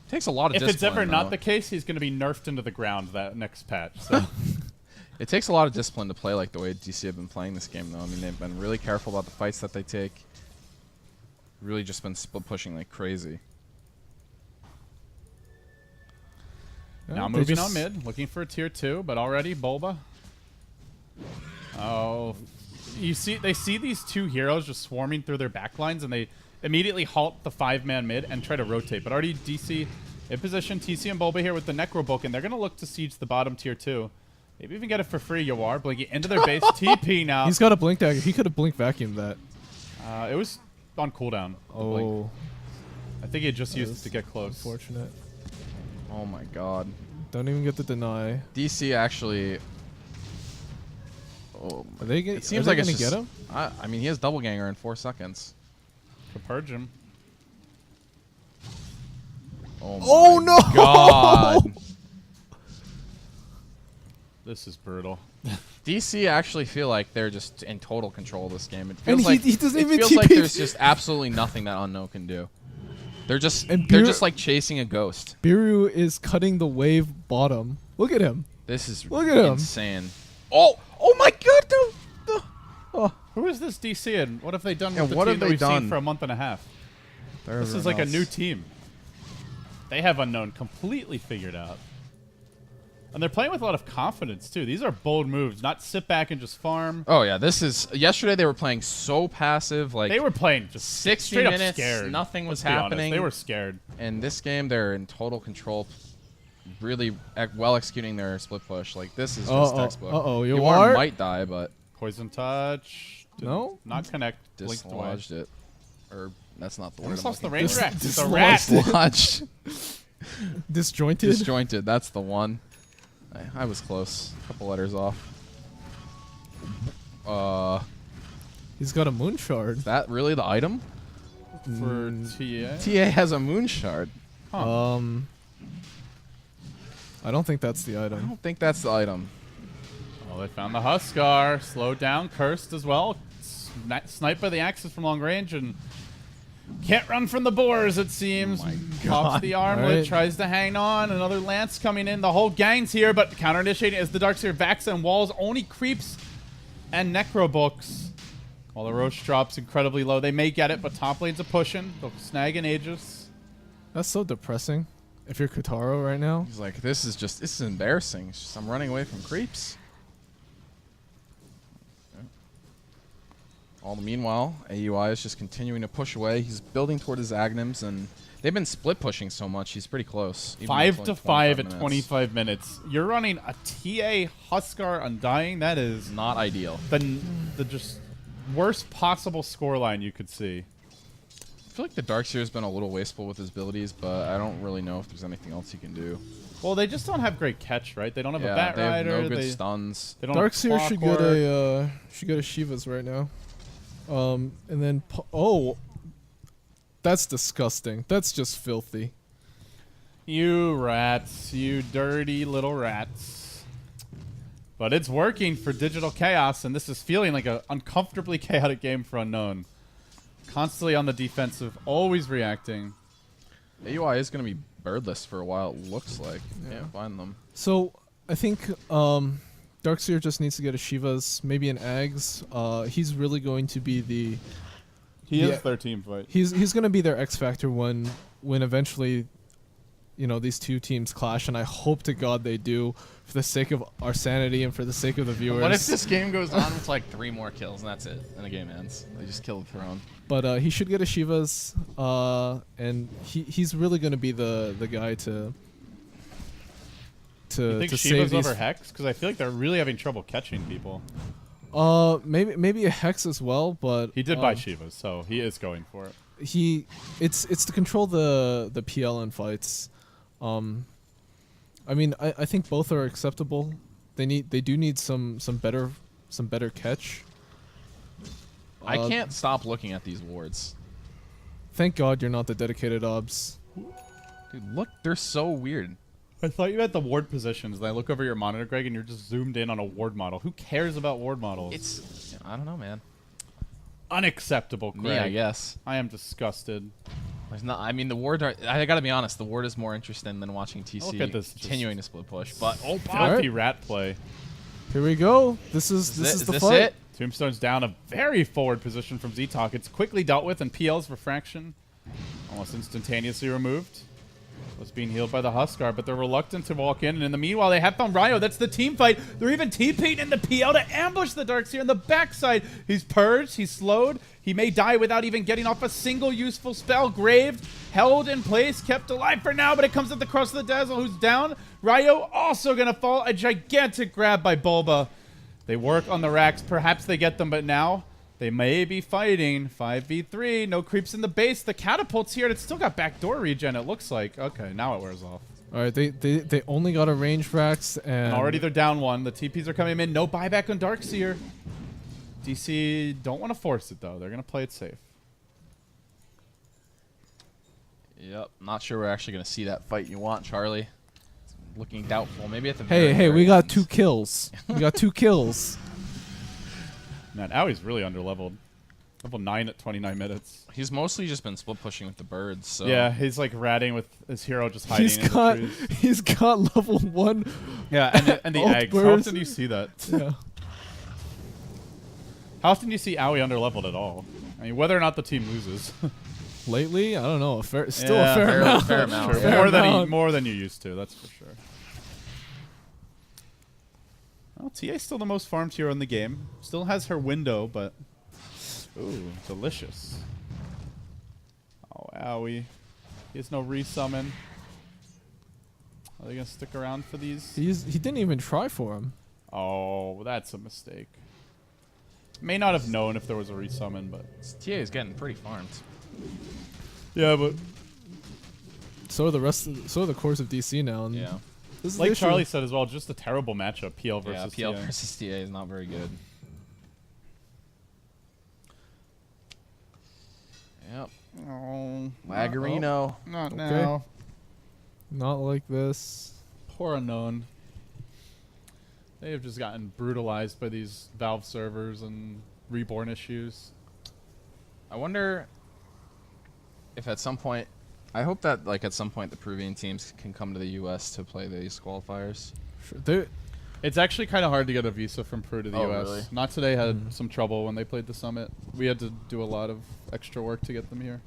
Takes a lot of If discipline. it's ever though. not the case, he's going to be nerfed into the ground that next patch. So. It takes a lot of discipline to play like the way DC have been playing this game, though. I mean, they've been really careful about the fights that they take. Really just been split pushing like crazy. Now moving on mid, looking for a tier 2, but already Bulba. Oh, they see these two heroes just swarming through their backlines, and they immediately halt the 5-man mid and try to rotate. But already DC in position, TC and Bulba here with the Necrobook, and they're going to look to siege the bottom tier 2. Maybe even get it for free. Yawar blinking into their base. TP now. He's got a blink dagger. He could have blink vacuumed that. It was on cooldown. Oh. I think he just used it to get close. Unfortunate. Oh my god. Don't even get the deny. DC actually. Oh, Are they get, it seems are like they it's gonna just, get him? I mean, he has double ganger in 4 seconds. To purge him. Oh no! God. This is brutal. DC actually feel like they're just in total control of this game. It feels And like he doesn't it even feels TP. like there's just absolutely nothing that Unknown can do. They're just like chasing a ghost. Biru is cutting the wave bottom. Look at him. This is Look at him. insane. Oh my god, dude. Oh, Who is this DC and what have they done Yeah, with the what team have that they we've seen done? for a month and a half? This is Everyone like a else. new team. They have Unknown completely figured out. And they're playing with a lot of confidence, too. These are bold moves, not sit back and just farm. Oh yeah, this is. Yesterday they were playing so passive, like They were playing just 60 straight up minutes, scared. nothing was Let's be honest. happening. They were scared. in this game they're in total control, really well executing their split push. Like this is just textbook. Yawar might die, but Poison touch. No? Not connect. Blinked away. dislodged it. Or that's not the word. Almost I'm lost the looking range for. rat. The dislodged rat. Dislodged. disjointed. Disjointed. That's the one. I was close. A couple letters off. He's got a moon shard. Is that really the item? For TA. TA has a moon shard. Huh. I don't think that's the I item. don't think that's the item. Oh, they found the Huskar. Slowed down. Cursed as well. Sniped by the Axis from long range and can't run from the boars, it seems. Oh my Pops God. the armlet. Right. Tries to hang on. Another Lance coming in. The whole gang's here, but counter-initiating as the Darkseer Vax and Walls only creeps and Necrobooks. While the Roche drops incredibly low. They may get it, but top lane's a pushing. They'll snag an Aegis. That's so depressing. If you're Kutaro right now. He's like, this is embarrassing. It's just, I'm running away from creeps. All the meanwhile, AUI is just continuing to push away. He's building toward his Aghnams, and they've been split pushing so much. He's pretty close. even though 5 it's to only 5 at 25 minutes. 25 minutes. You're running a TA Huskar Undying. That is Not ideal. the just worst possible scoreline you could see. I feel like the Darkseer has been a little wasteful with his abilities, but I don't really know if there's anything else he can do. Well, they just don't have great catch, right? They don't have a Yeah, Bat they have Rider. no good they, stuns. they don't have Darkseer should get Clockwork. a Shiva's right now. And then oh, that's disgusting. That's just filthy. You rats. You dirty little rats. But it's working for Digital Chaos, and this is feeling like an uncomfortably chaotic game for Unknown. Constantly on the defensive, always reacting. AUI is going to be birdless for a while, it looks like. Can't find them. So I think Darkseer just needs to get a Shiva's, maybe an Ags. He's really going to be the He Yeah. is their team fight. he's going to be their X factor when eventually, you know, these two teams clash, and I hope to God they do, for the sake of our sanity and for the sake of the viewers. What if this game goes on with like 3 more kills and that's it, and the game ends? They just kill the throne. But he should get a Shiva's, and he's really going to be the guy to You think to Shiva's save these. over Hex? Because I feel like they're really having trouble catching people. Maybe a Hex as well, but He did buy Shiva's, so he is going for it. It's to control the PL in fights. I mean, I think both are acceptable. They do need some better catch. I can't stop looking at these wards. Thank God you're not the dedicated obs. Dude, look, they're so weird. I thought you had the ward positions, and I look over your monitor, Greg, and you're just zoomed in on a ward model. Who cares about ward models? It's, I don't know, man. unacceptable, Greg. Me, I guess. I am disgusted. There's not. I mean, the ward. I gotta be honest. The ward is more interesting than watching TC Look at this, continuing to split push. But oh, Filthy rat play. Here we go. This is is the this fight. it? Tombstone's down a very forward position from Z-Talk. It's quickly dealt with, and PL's refraction almost instantaneously removed. Was being healed by the Huskar, but they're reluctant to walk in. And in the meanwhile, they have found Ryo. That's the team fight. They're even TPing in the PL to ambush the Darkseer on the backside. He's purged. He's slowed. He may die without even getting off a single useful spell. Graved, held in place, kept alive for now, but it comes at the cross of the Dazzle, who's down. Ryo also going to fall. A gigantic grab by Bulba. They work on the racks. Perhaps they get them, but now they may be fighting 5v3. No creeps in the base. The catapult's here, and it's still got backdoor regen, it looks like. Okay, now it wears off. All right, they only got a range racks, and Already they're down one. The TPs are coming in. No buyback on Darkseer. DC don't want to force it, though. They're going to play it safe. Yep. Not sure we're actually going to see that fight you want, Charlie. It's looking doubtful. Maybe at the very, hey, very we got end. 2 kills. We got 2 kills. Man, Aui's really underleveled. Level 9 at 29 minutes. He's mostly just been split pushing with the birds. So Yeah, he's like ratting with his hero just hiding in the trees. He's got level 1. Yeah, and the Both eggs. How birds. often do you see that? Yeah. How often do you see Aoi underleveled at all? I mean, whether or not the team loses. Lately, I don't know. Still Yeah, a fair amount. fair amount. Sure, Fair more than you used to, that's for sure. Well, TA's still the most farmed hero in the game. Still has her window, but... Ooh, delicious. Oh, Aoi. He has no resummon. Are they going to stick around for these? He didn't even try for him. Oh, that's a mistake. May not have known if there was a resummon, but... TA is getting pretty farmed. Yeah, but... So are the cores of DC now. And Yeah. this is the Like issue. Charlie said as well, just a terrible matchup, PL versus PL TA. versus TA is not very good. Yep. Oh, Lagarino. not Okay. now. Not like this. Poor Unknown. They have just gotten brutalized by these Valve servers and Reborn issues. I wonder if at some point, I hope that like at some point the Peruvian teams can come to the U.S. to play these qualifiers. Sure. It's actually kind of hard to get a visa from Peru to the Oh, US. really? Not today had some trouble when they played the summit. We had to do a lot of extra work to get them here.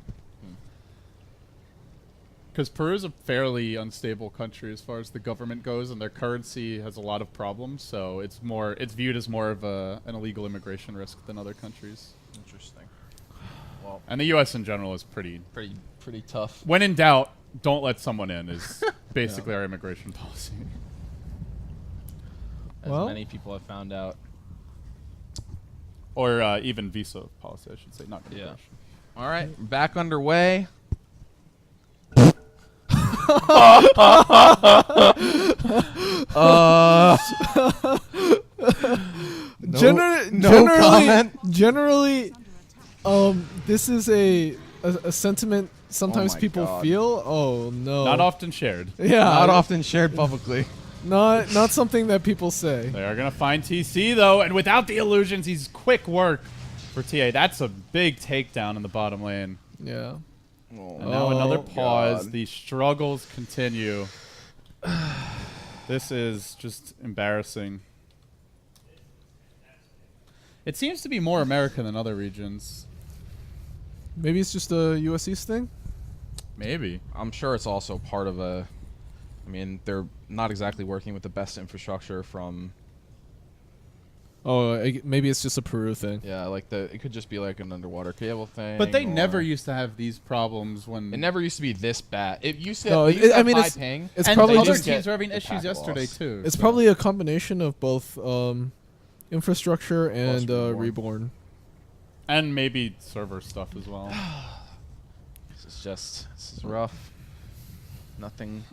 Because Peru is a fairly unstable country as far as the government goes, and their currency has a lot of problems. So it's viewed as more of an illegal immigration risk than other countries. Interesting. Well, And the US in general is pretty. pretty tough. When in doubt, don't let someone in is basically our immigration policy. As Well- many people have found out. Or even visa policy, I should say, not Yeah. immigration. All right, back underway. Generally, this is a sentiment sometimes my people God. feel. Oh no. Not often shared. Yeah. Not often shared publicly. Not something that people say. They are going to find TC, though, and without the illusions, he's quick work for TA. That's a big takedown in the bottom lane. Yeah. And now another pause. God. The struggles continue. This is just embarrassing. It seems to be more American than other regions. Maybe it's just a US East thing. Maybe. I'm sure it's also part of a. I mean, they're not exactly working with the best infrastructure from. Oh, maybe it's just a Peru thing. Yeah, like it could just be like an underwater cable thing. But they or- never used to have these problems when... It never used to be this bad. It used to. No, they used to I have mean, high it's- ping. It's and probably other just teams get were having the issues pack yesterday, loss. too. it's so- probably a combination of both infrastructure and Reborn. reborn. And maybe server stuff as well. This is rough. Nothing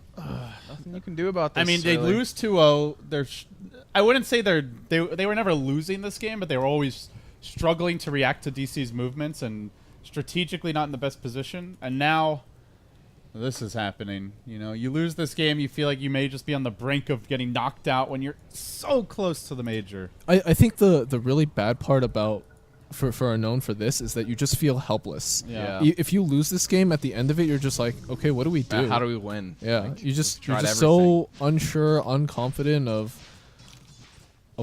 you can do about this. I mean, they really. lose 2-0. I wouldn't say they were never losing this game, but they were always struggling to react to DC's movements and strategically not in the best position. And now this is happening. You know, you lose this game, you feel like you may just be on the brink of getting knocked out when you're so close to the major. I think the really bad part about for Unknown for this is that you just feel helpless. Yeah. If you lose this game at the end of it, you're just like, okay, what do we do? How do we win? Yeah, Like, you're just tried so unsure, unconfident of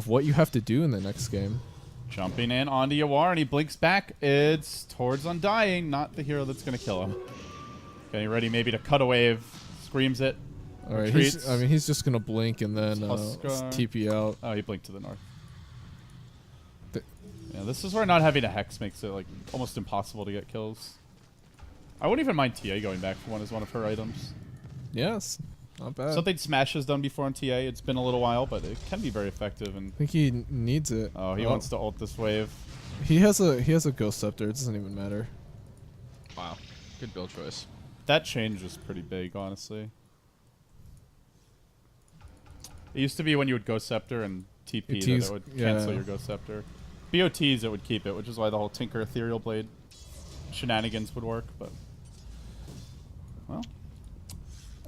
what you have to do in the next game. Jumping in onto Yawar, and he blinks back. It's towards Undying, not the hero that's going to kill him. Getting ready maybe to cut a wave, Screams it. All right, Retreats. he's just gonna blink and then Huskar. TP out. Oh, he blinked to the north. Th- Yeah, this is where not having a Hex makes it like almost impossible to get kills. I wouldn't even mind TA going back for one as one of her items. Yes, not bad. Something Smash has done before on TA. It's been a little while, but it can be very effective. And I think he needs it. oh, he wants to ult this wave. He has a Ghost Scepter. It doesn't even matter. Wow. Good build choice. That change was pretty big, honestly. It used to be when you would Ghost Scepter and TP that it would cancel your Ghost Scepter. BOTs it would keep it, which is why the whole Tinker Ethereal Blade shenanigans would work. But well,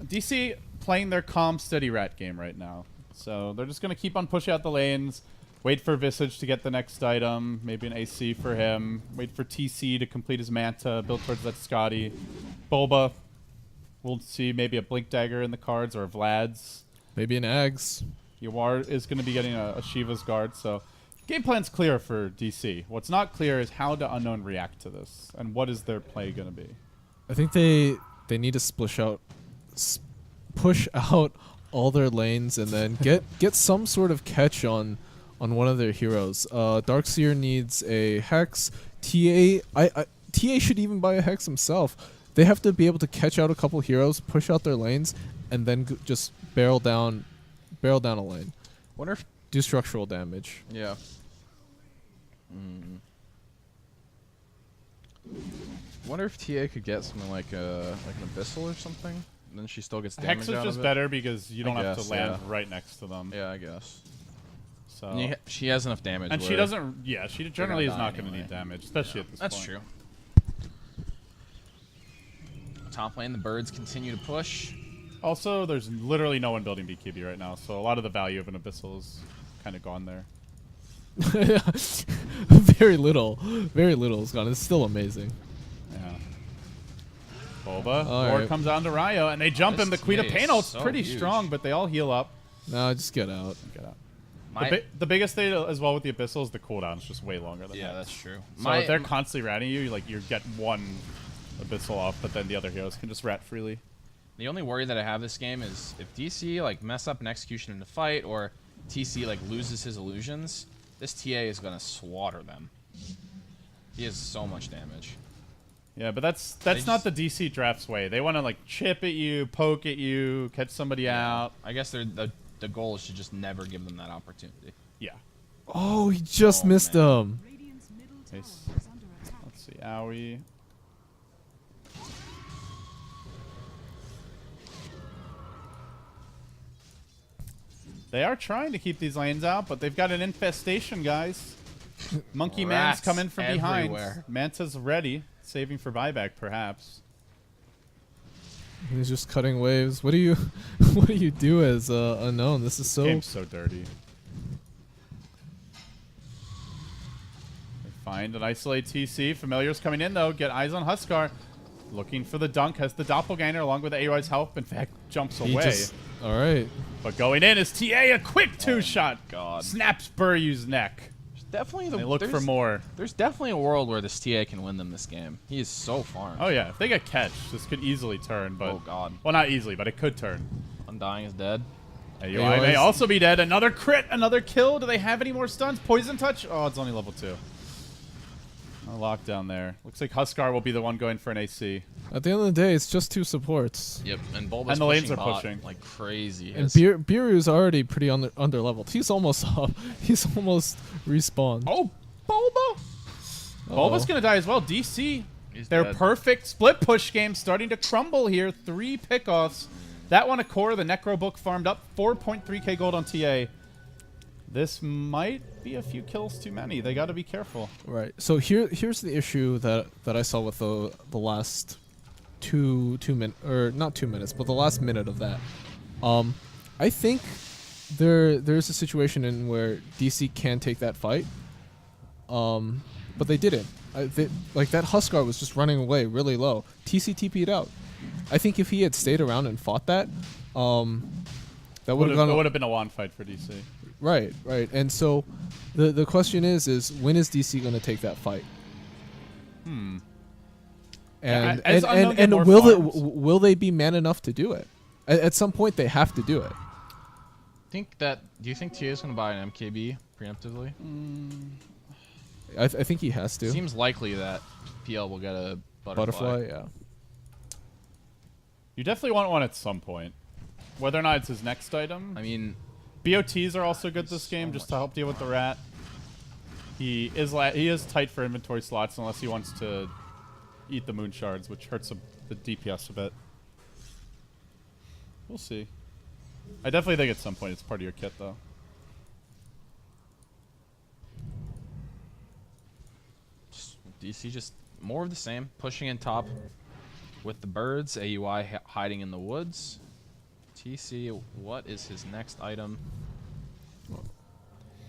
DC playing their calm, steady rat game right now. So they're just gonna keep on pushing out the lanes, wait for Visage to get the next item, maybe an AC for him, wait for TC to complete his Manta, build towards that Scotty. Boba, we'll see maybe a Blink Dagger in the cards or a Vlad's. Maybe an Ags. Yawar is going to be getting a Shiva's guard, so game plan's clear for DC. What's not clear is how do Unknown react to this, and what is their play going to be? I think they need to push out all their lanes and then get some sort of catch on one of their heroes. Darkseer needs a Hex. TA should even buy a Hex himself. They have to be able to catch out a couple heroes, push out their lanes, and then just barrel down a lane. Wonder if Do structural damage. yeah. Wonder if TA could get something like an abyssal or something. And then she still gets damage Hex is out just of it. better because you don't have guess, to land yeah. right next to them. Yeah, I guess. So And she has enough damage. and she where- doesn't. Yeah, she generally is die not going to anyway. need damage, especially at this That's point. true. Top lane, the birds continue to push. Also, there's literally no one building BKB right now, so a lot of the value of an abyssal is kind of gone there. Very little is gone. It's still amazing. Yeah. Boba. All Lord right. comes on to Ryo, and they jump This him. The Queen of TA is Pain ult's so pretty huge. strong, but they all heal up. No, just get out. Get out. My, The biggest thing as well with the abyssal is the cooldown is just way longer than yeah, that. that's true. So if they're constantly ratting you, like you get one abyssal off, but then the other heroes can just rat freely. The only worry that I have this game is if DC like mess up an execution in the fight or TC like loses his illusions, this TA is gonna slaughter them. He has so much damage. Yeah, but that's just- not the DC draft's way. They want to like chip at you, poke at you, catch somebody out. I guess the goal is to just never give them that opportunity. Yeah. Oh, he just missed him. Nice. Let's see, Owie. They are trying to keep these lanes out, but they've got an infestation, guys. Monkey Man's Rats coming from behind. everywhere. Manta's ready, saving for buyback, perhaps. He's just cutting waves. What do you do as Unknown? This is so Game's so dirty. They find an isolate TC. Familiar's coming in, though. Get eyes on Huskar. Looking for the dunk. Has the doppelganger along with the AOI's help. In fact, jumps away. all right. But going in is TA. A quick two-shot. God. Snaps Buryu's neck. Definitely They look for more. There's definitely a world where this TA can win them this game. He is so farmed. Oh, yeah. If they get catch, this could easily turn. But Oh, God. Well, not easily, but it could turn. Undying is dead. AOI may also be dead. Another crit. Another kill. Do they have any more stuns? Poison touch? Oh, it's only level 2. A lockdown there. Looks like Huskar will be the one going for an AC. At the end of the day, it's just two supports. Yep, and Bulba's And the lanes pushing are bot pushing. like crazy. And His- Biru's already pretty under leveled. He's almost up. He's almost respawned. Oh, Bulba! Bulba's going to die as well. DC, He's their dead. perfect split push game starting to crumble here. 3 pickoffs. That one a core. The Necro Book farmed up. 4.3k gold on TA. This might be a few kills too many. They got to be careful. Right. So here's the issue that I saw with the last two minutes, or not 2 minutes, but the last minute of that. I think there's a situation in where DC can take that fight. But they didn't. Like that Huskar was just running away really low. TC TP'd out. I think if he had stayed around and fought that, that would have gone. It would have been a wand fight for DC. Right. And so, the question is when is DC going to take that fight? Yeah, And as Unknown get more will farms- will they be man enough to do it? At some point, they have to do it. Do you think TA is going to buy an MKB preemptively? I think he has to. Seems likely that PL will get a Butterfly, yeah. You definitely want one at some point. Whether or not it's his next item. I mean, BOTs are also good this game, just to help deal with the rat. He is tight for inventory slots unless he wants to eat the moon shards, which hurts the DPS a bit. We'll see. I definitely think at some point it's part of your kit, though. DC just more of the same, pushing in top with the birds. AUI hiding in the woods. TC, what is his next item?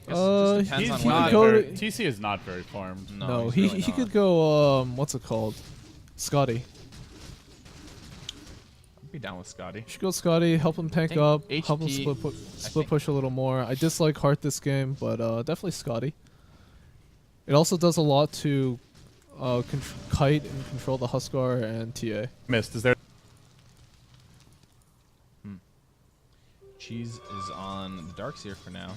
TC is not very farmed. No, he really could go. What's it called? Scotty. I'd be down with Scotty. Should go Scotty. Help him tank think up. HP Help him split push a little more. I dislike Heart this game, but definitely Scotty. It also does a lot to kite and control the Huskar and TA. Missed. Is there? Cheese is on the Darkseer for now.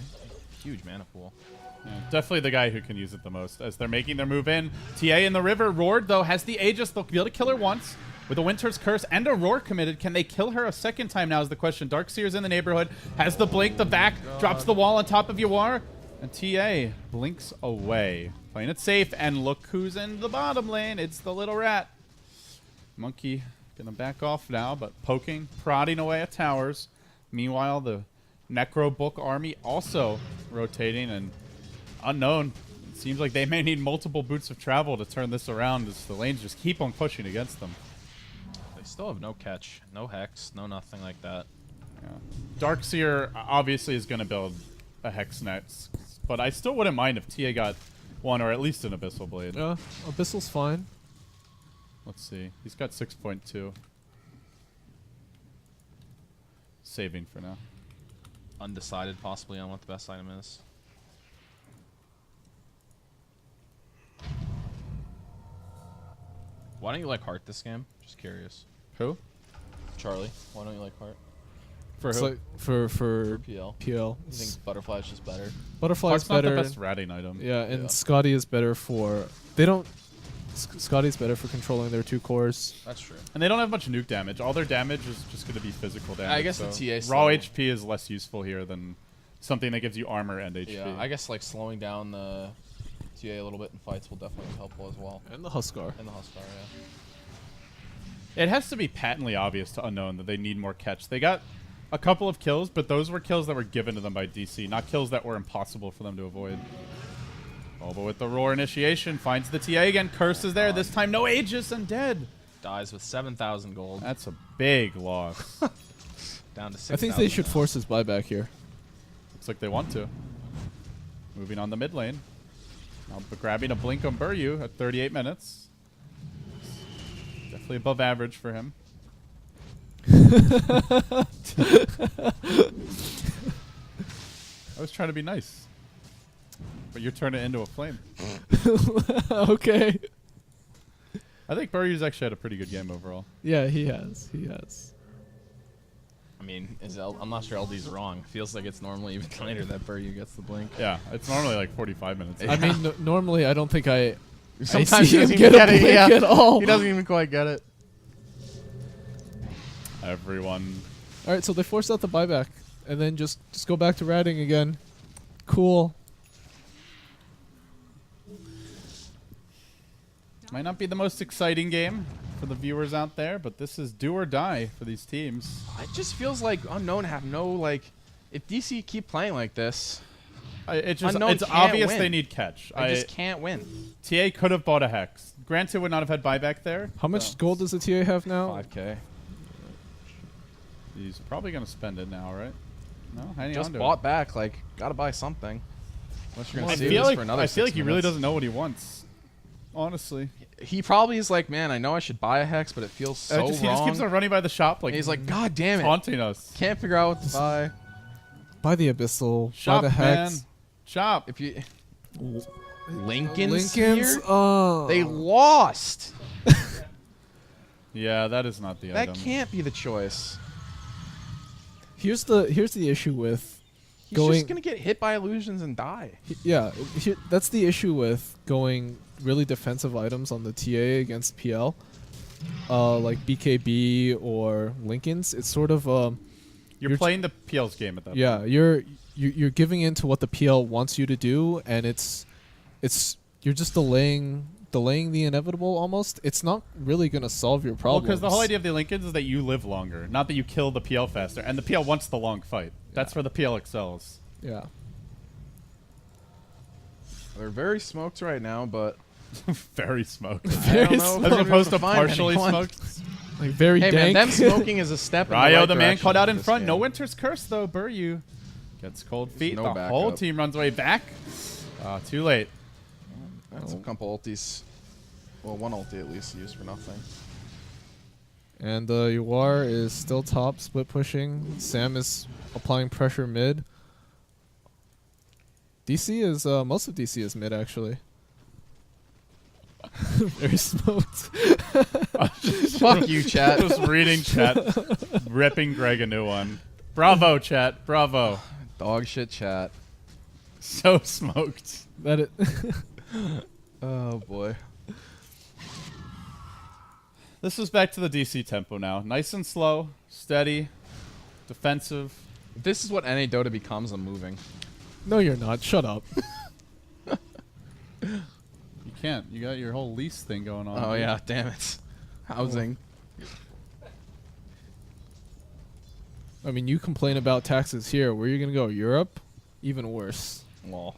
Huge mana pool. Yeah, definitely the guy who can use it the most as they're making their move in. TA in the river. Roared, though, has the Aegis. They'll be able to kill her once. With a Winter's Curse and a Roar committed, can they kill her a second time now is the question. Darkseer's in the neighborhood. Has the blink, the back, drops the wall on top of Yawar. And TA blinks away. Playing it safe, and look who's in the bottom lane. It's the little rat. Monkey gonna back off now, but poking, prodding away at towers. Meanwhile, the Necro Book army also rotating, and Unknown. It seems like they may need multiple boots of travel to turn this around as the lanes just keep on pushing against them. They still have no catch, no hex, no nothing like that. Yeah. Darkseer obviously is going to build a hex next, but I still wouldn't mind if TA got one or at least an Abyssal Blade. Yeah, Abyssal's fine. Let's see. He's got 6.2. Saving for now. Undecided possibly on what the best item is. Why don't you like Heart this game? Just curious. Who? Charlie, why don't you like Heart? For It's who? like for PL. PL. You think Butterfly's just better? Butterfly's Heart's not better. the best ratting item. Yeah, and Yeah. Scotty is better for. They don't. Scotty's better for controlling their two cores. That's true. And they don't have much nuke damage. All their damage is just going to be physical damage. I guess the so TA raw slow. HP is less useful here than something that gives you armor and HP. Yeah, I guess like slowing down the TA a little bit in fights will definitely be helpful as well. And the Huskar. And the Huskar, yeah. It has to be patently obvious to Unknown that they need more catch. They got a couple of kills, but those were kills that were given to them by DC, not kills that were impossible for them to avoid. Oh, but with the Roar initiation, finds the TA again. Curse is there. This time no Aegis and dead. Dies with 7,000 gold. That's a big loss. Down to 6,000. I think they should force his buyback here. Looks like they want to. Moving on the mid lane. Now grabbing a blink on Buryu at 38 minutes. Definitely above average for him. I was trying to be nice. But you're turning it into a flame. Okay. I think Buryu's actually had a pretty good game overall. Yeah, he has. He has. I mean, I'm not sure LD's wrong. Feels like it's normally even later that Buryu gets the blink. Yeah, it's normally like 45 minutes. I mean, normally I don't think I Sometimes see he him doesn't get even a get it, blink yeah. at all. He doesn't even quite get it. Everyone. All right, so they forced out the buyback, and then just go back to ratting again. Cool. Might not be the most exciting game for the viewers out there, but this is do or die for these teams. It just feels like Unknown have no, like, if DC keep playing like this, It's Unknown it's can't obvious win. they need catch. I just can't win. TA could have bought a Hex. Granted, would not have had buyback there. How much gold does the TA have now? 5K. He's probably going to spend it now, right? No, hanging Just on to bought back, like, gotta buy something. Unless you're it. gonna I save feel this like for another I feel 6 like he really minutes. doesn't know what he wants. Honestly, He probably is like, man, I know I should buy a Hex, but it feels so he just wrong. keeps on running by the shop like And he's like, God damn it. taunting us. Can't figure out what to buy. Buy the Abyssal. Shop, buy the man. Hex. Shop. If you Lincoln's Lincoln's. here? Oh. They lost. Yeah, that is not the That item. can't be the choice. Here's the issue with He's going. just gonna get hit by illusions and die. Yeah, that's the issue with going really defensive items on the TA against PL, like BKB or Lincoln's. It's sort of You're playing the PL's game at that point. yeah, you're giving in to what the PL wants you to do, and it's you're just delaying the inevitable almost. It's not really gonna solve your Well, problems. because the whole idea of the Lincolns is that you live longer, not that you kill the PL faster. And the PL wants the long fight. That's where the PL excels. Yeah. They're very smoked right now, but Very smoked. Very I don't know if As we're opposed to able find partially anyone. smoked. Like very Hey dank. man, them smoking is a step. in Ryo, right the man direction caught out in this front. No game. Winter's Curse, though. Buryu gets cold feet. no The whole backup. team runs away back. Too late. that's a couple ultis. Well, one ulti at least used for nothing. And Yuar is still top, split pushing. Sam is applying pressure mid. DC is most of DC is mid actually. Very smoked. Fuck you, chat. Just reading chat. Ripping Greg a new one. Bravo, chat. Bravo. Dog shit chat. So smoked. That it. Oh boy. This is back to the DC tempo now. Nice and slow. Steady. Defensive. If this is what NA Dota becomes, I'm moving. No, you're not. Shut up. You can't. You got your whole lease thing going on. Oh yeah, damn it. Housing. I mean, you complain about taxes here. Where are you gonna go? Europe? Even worse. Well.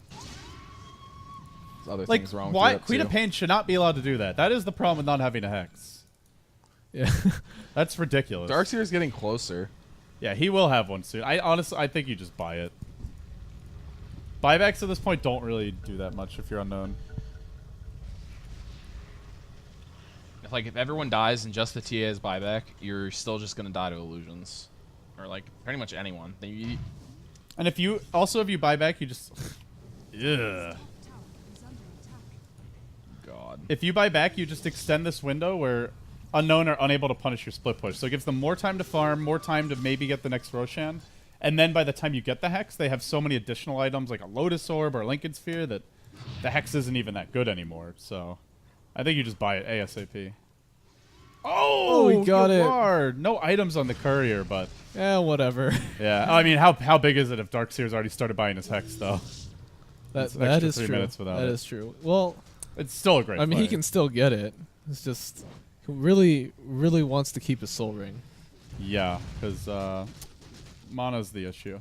There's other Like, things wrong why with Queen of Pain should not be allowed to do that. That is the problem with not having a hex. Yeah. That's ridiculous. Darkseer is getting closer. Yeah, he will have one soon. I think you just buy it. Buybacks at this point don't really do that much if you're unknown. If everyone dies and just the TA is buyback, you're still just gonna die to illusions, or like pretty much anyone. And if you buy back, you just ugh. God. If you buy back, you just extend this window where unknown are unable to punish your split push. So it gives them more time to farm, more time to maybe get the next Roshan. And then by the time you get the Hex, they have so many additional items like a Lotus Orb or a Lincoln Sphere that the Hex isn't even that good anymore. So I think you just buy it ASAP. Oh, we got it. are. No items on the courier, but Yeah, whatever. yeah. I mean, how big is it if Darkseer's already started buying his Hex, though? That It's an that extra is 3 true. minutes without That it. is true. Well, It's still a great I mean, he play. can still get it. It's just he really wants to keep his soul ring. Yeah, because Mana's the issue.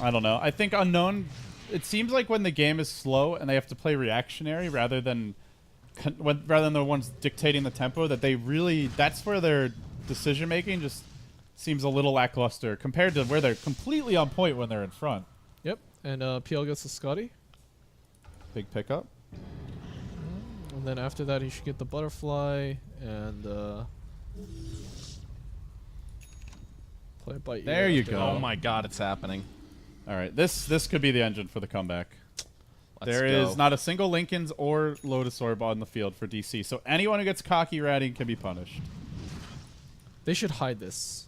I don't know. I think unknown. It seems like when the game is slow and they have to play reactionary rather than the ones dictating the tempo, that they really that's where their decision making just seems a little lackluster compared to where they're completely on point when they're in front. Yep. And PL gets the Scotty. Big pickup. And then after that, he should get the butterfly and play a bite. There you go. Oh my God, it's happening. All right, this could be the engine for the comeback. Let's There go. is not a single Lincoln's or Lotus Orb on the field for DC, so anyone who gets cocky ratting can be punished. They should hide this.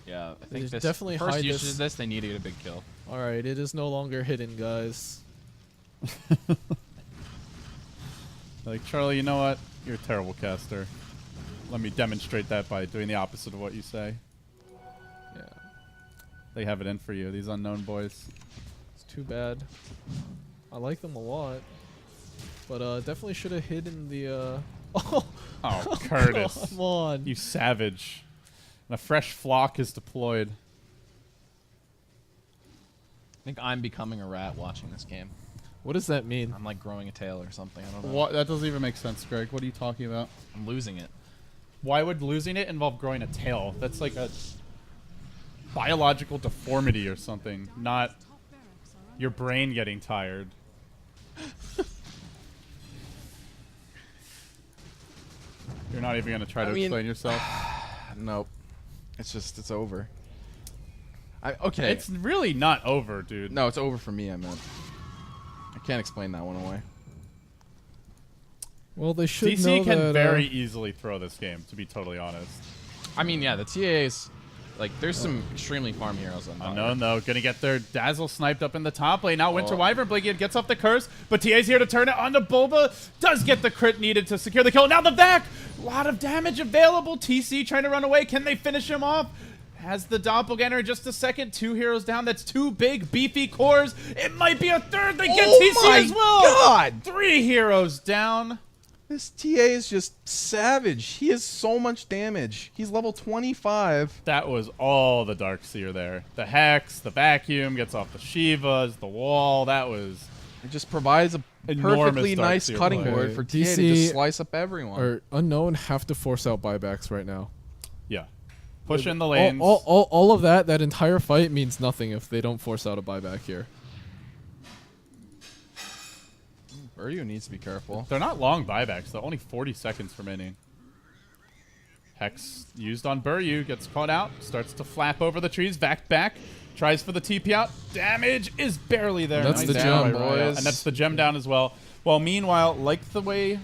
Yeah, I They think this definitely first hide usage this. of this, they need to get a big kill. All right, it is no longer hidden, guys. Like, Charlie, you know what? You're a terrible caster. Let me demonstrate that by doing the opposite of what you say. Yeah, They have it in for you, these unknown boys. it's too bad. I like them a lot, but definitely should have hidden the. Oh, Curtis. Come on. You savage. And a fresh flock is deployed. I think I'm becoming a rat watching this game. What does that mean? I'm like growing a tail or something. I don't know. What? That doesn't even make sense, Greg. What are you talking about? I'm losing it. Why would losing it involve growing a tail? That's like a biological deformity or something, not your brain getting tired. You're not even going to try to explain yourself? Nope. It's over. Okay. It's really not over, dude. No, it's over for me, I meant. I can't explain that one away. Well, they should DC know can that, very easily throw this game, to be totally honest. I mean, yeah, the TAs, like, there's some extremely farm heroes on Unknown, though, gonna get their Dazzle sniped up in the top lane. Now Winter Oh. Wyvern Blinking gets off the curse, but TA's here to turn it onto Bulba. Does get the crit needed to secure the kill. Now the back! A lot of damage available. TC trying to run away. Can they finish him off? Has the Doppelganger in just a second. 2 heroes down. That's 2 big, beefy cores. It might be a third. They get TC my as well. God! 3 heroes down. This TA is just savage. He has so much damage. He's level 25. That was all the Darkseer there. The Hex, the Vacuum, gets off the Shivas, the wall. That was It just provides a enormous perfectly nice Darkseer cutting play. board for TA to DC just slice up everyone. or Unknown have to force out buybacks right now. Yeah. Push in the lanes. All of that entire fight means nothing if they don't force out a buyback here. Buryu needs to be careful. They're not long buybacks, though. Only 40 seconds remaining. Hex used on Buryu. Gets caught out. Starts to flap over the trees. Back. Tries for the TP out. Damage is barely there. That's Nice the down gem, by Raya. boys. And that's the gem down as well. Well, meanwhile, like the way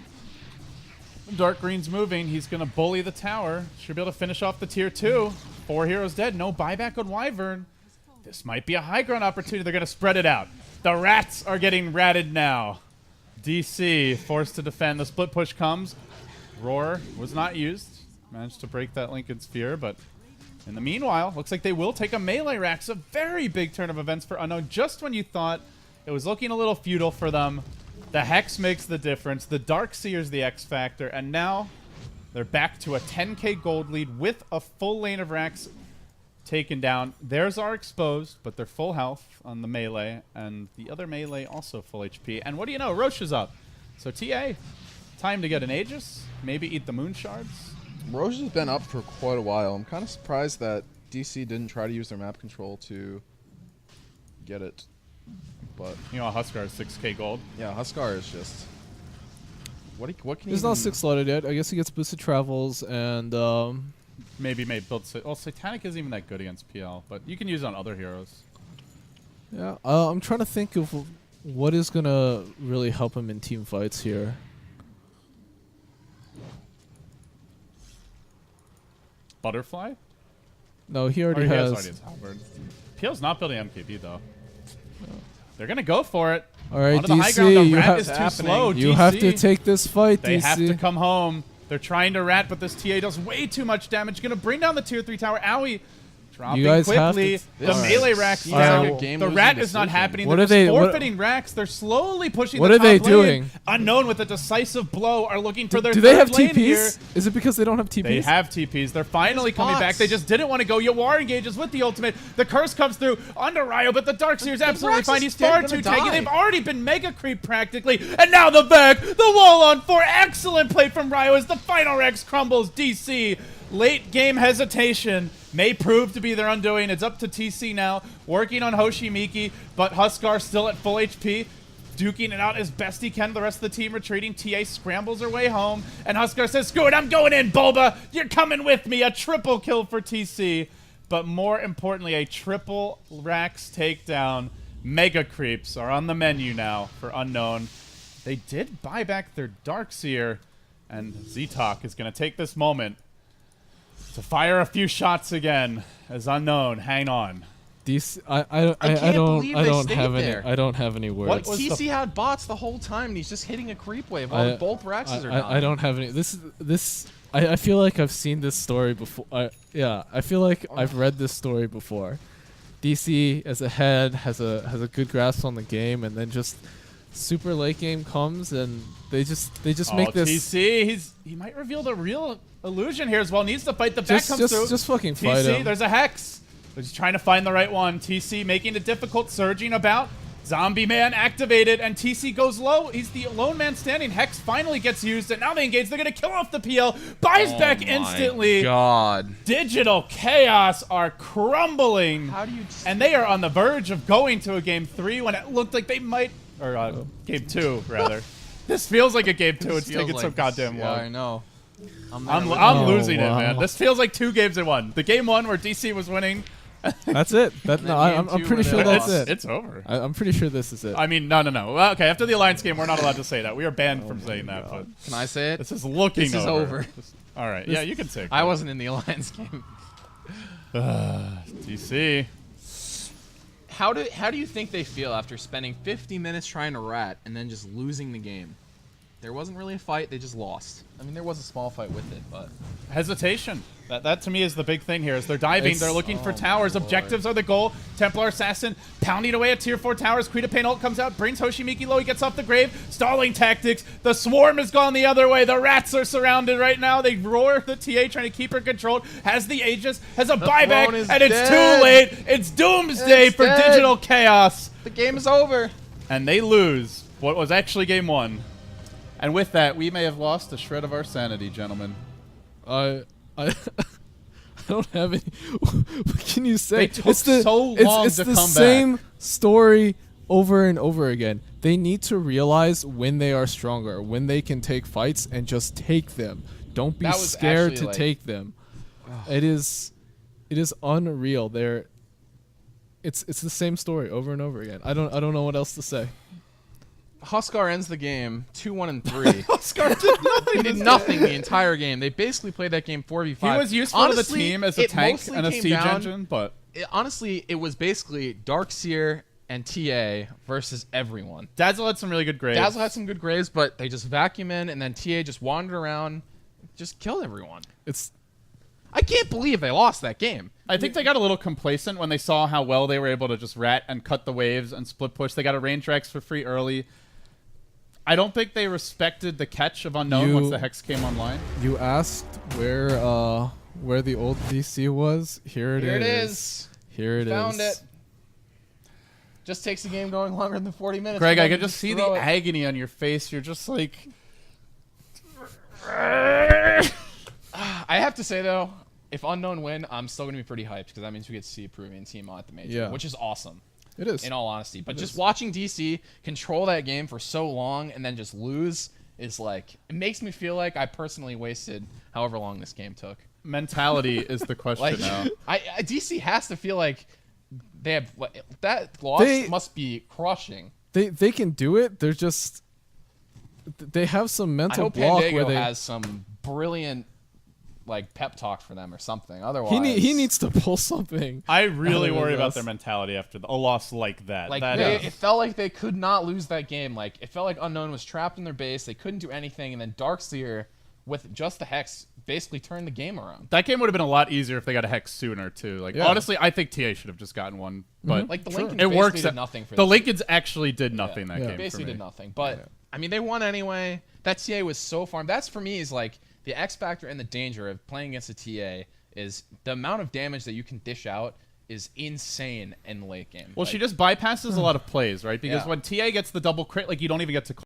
Dark Green's moving, he's going to bully the tower. Should be able to finish off the tier 2. 4 heroes dead. No buyback on Wyvern. This might be a high ground opportunity. They're going to spread it out. The rats are getting ratted now. DC forced to defend. The split push comes. Roar was not used. Managed to break that Lincoln Sphere, but in the meanwhile, looks like they will take a melee Rax. A very big turn of events for Unknown. Just when you thought it was looking a little futile for them, the Hex makes the difference. The Darkseer's the X factor, and now they're back to a 10k gold lead with a full lane of Rax taken down. Theirs are exposed, but they're full health on the melee, and the other melee also full HP. And what do you know? Roche is up. So TA, time to get an Aegis, maybe eat the Moon Shards. Roche has been up for quite a while. I'm kind of surprised that DC didn't try to use their map control to get it. But You know, Huskar is 6k gold. yeah, Huskar is just what can He's he not 6-slotted yet. I guess he gets boosted travels and Maybe build. Well, Satanic isn't even that good against PL, but you can use it on other heroes. yeah. I'm trying to think of what is gonna really help him in team fights here. Butterfly? No, he already Or he has. already has Halberd. PL's not building MKB though. They're gonna go for it. All right, Onto the high ground. DC, The you rat have is too slow. you DC, have to take this fight. They DC. have to come home. They're trying to rat, but this TA does way too much damage. Gonna bring down the tier 3 tower. Owie dropping guys have quickly. to- The All right. melee rack Seems down. like a game The losing rat is not decision. happening. What They're are they- just what- forfeiting racks. They're slowly pushing What the are they top lane. doing? Unknown with a decisive blow are looking for their Do they third have lane here. TPs? Is it because they don't have TPs? They have TPs. They're finally coming back. bots. They just didn't want to go. Yawar engages with the ultimate. The curse comes through onto Ryo, but the Darkseer's absolutely Rax fine. is He's dead, far gonna too die. tanky. They've already been mega creep practically. And now the back, the wall on 4. Excellent play from Ryo as the final Rex crumbles. DC, late game hesitation may prove to be their undoing. It's up to TC now, working on Hoshimiki, but Huskar still at full HP. Duking it out as best he can. The rest of the team retreating. TA scrambles her way home. And Huskar says, screw it, I'm going in, Bulba. You're coming with me. A triple kill for TC. But more importantly, a triple Rax takedown. Mega creeps are on the menu now for Unknown. They did buy back their Darkseer. And Zetok is going to take this moment to fire a few shots again as Unknown. Hang on. DC, I can't don't believe I they don't stayed have any there. I don't have any words. What was TC the- had bots the whole time, and he's just hitting a creep wave while both Raxes are dying. I don't have any. I feel like I've seen this story before. I feel like I've read this story before. DC as a head has a good grasp on the game, and then just super late game comes and they just make this. TC, he might reveal the real illusion here as well. Needs to fight. The back comes through. Just fucking fight TC, him. there's a Hex. They're just trying to find the right one. TC making it difficult, surging about. Zombie Man activated, and TC goes low. He's the lone man standing. Hex finally gets used, and now they engage. They're going to kill off the PL. Buys back instantly. God. Digital Chaos are crumbling. How do you... And they are on the verge of going to a game 3 when it looked like they might... Or game 2, rather. This feels like a game 2. It's taking so goddamn Yeah, I long. know. I'm Oh, losing it, man. wow. This feels like 2 games in 1. The game 1 where DC was winning, That's it. And then I'm game two pretty where sure they that's lost. it. It's over. I'm pretty sure this is it. I mean, no. Well, okay, after the Alliance game, we're not allowed to say that. We are banned from saying that. But Can I say it? this is looking This is over. All right. Yeah, you can say it. I wasn't in the Alliance game. DC. How do you think they feel after spending 50 minutes trying to rat and then just losing the game? There wasn't really a fight. They just lost. I mean, there was a small fight with it, but Hesitation. That to me is the big thing here. Is they're diving, they're looking for oh towers. my Objectives are the goal. Templar Assassin pounding away at tier 4 towers. Queen of Pain ult comes out, brings Hoshimiki low. He gets off the grave. Stalling tactics. The swarm has gone the other way. The rats are surrounded right now. They roar the TA trying to keep her controlled. Has the Aegis, has a buyback, throne is and it's dead. too late. It's doomsday It's for dead. Digital Chaos. the game is over. And they lose what was actually game 1. And with that, we may have lost a shred of our sanity, gentlemen. I don't have any. What can you say? They took so long it's to the come same back. story over and over again. They need to realize when they are stronger, when they can take fights, and just take them. Don't be That was scared actually, to like- take them. It is unreal. It's the same story over and over again. I don't know what else to say. Huskar ends the game 2-1 and 3. Oscar did nothing. He did nothing the entire game. They basically played that game 4v5. He was useful to the team as a tank and a siege engine, but Honestly, it was basically Darkseer and TA versus everyone. Dazzle had some really good grades. Dazzle had some good grades, but they just vacuum in, and then TA just wandered around, just killed everyone. I can't believe they lost that game. I think they got a little complacent when they saw how well they were able to just rat and cut the waves and split push. They got a range Rex for free early. I don't think they respected the catch of Unknown once the Hex came online. You asked where the old DC was. Here it is. Here it is. Found it. Just takes the game going longer than 40 minutes. Greg, and I then could just see the throw it. agony on your face. You're just like... I have to say, though, if Unknown win, I'm still going to be pretty hyped because that means we get to see a Peruvian team at the major, Yeah. which is awesome. It is. In all honesty. But just watching DC control that game for so long and then just lose is like, it makes me feel like I personally wasted however long this game took. Mentality is the question Like, now. DC has to feel like they have, that loss must be crushing. They can do it. They're just they have some I mental hope block Pandago where they has some brilliant like pep talk for them or something. Otherwise, he needs to pull something. I really out of worry about this. their mentality after a loss like that. Like That they, is- it felt like they could not lose that game. Like it felt like Unknown was trapped in their base. They couldn't do anything, and then Darkseer with just the Hex basically turned the game around. that game would have been a lot easier if they got a Hex sooner, too. Like, Yeah. honestly, I think TA should have just gotten one. But Like the Sure. Lincolns it basically works. did nothing for The them. Lincolns actually did nothing that Yeah. game Basically for me. did nothing. But I mean, they won anyway. That TA was so farmed. That's for me is like the X factor and the danger of playing against a TA is the amount of damage that you can dish out is insane in the late game. Well, Like, she just bypasses a lot of plays, right? Because Yeah. when TA gets the double crit, like, you don't even get to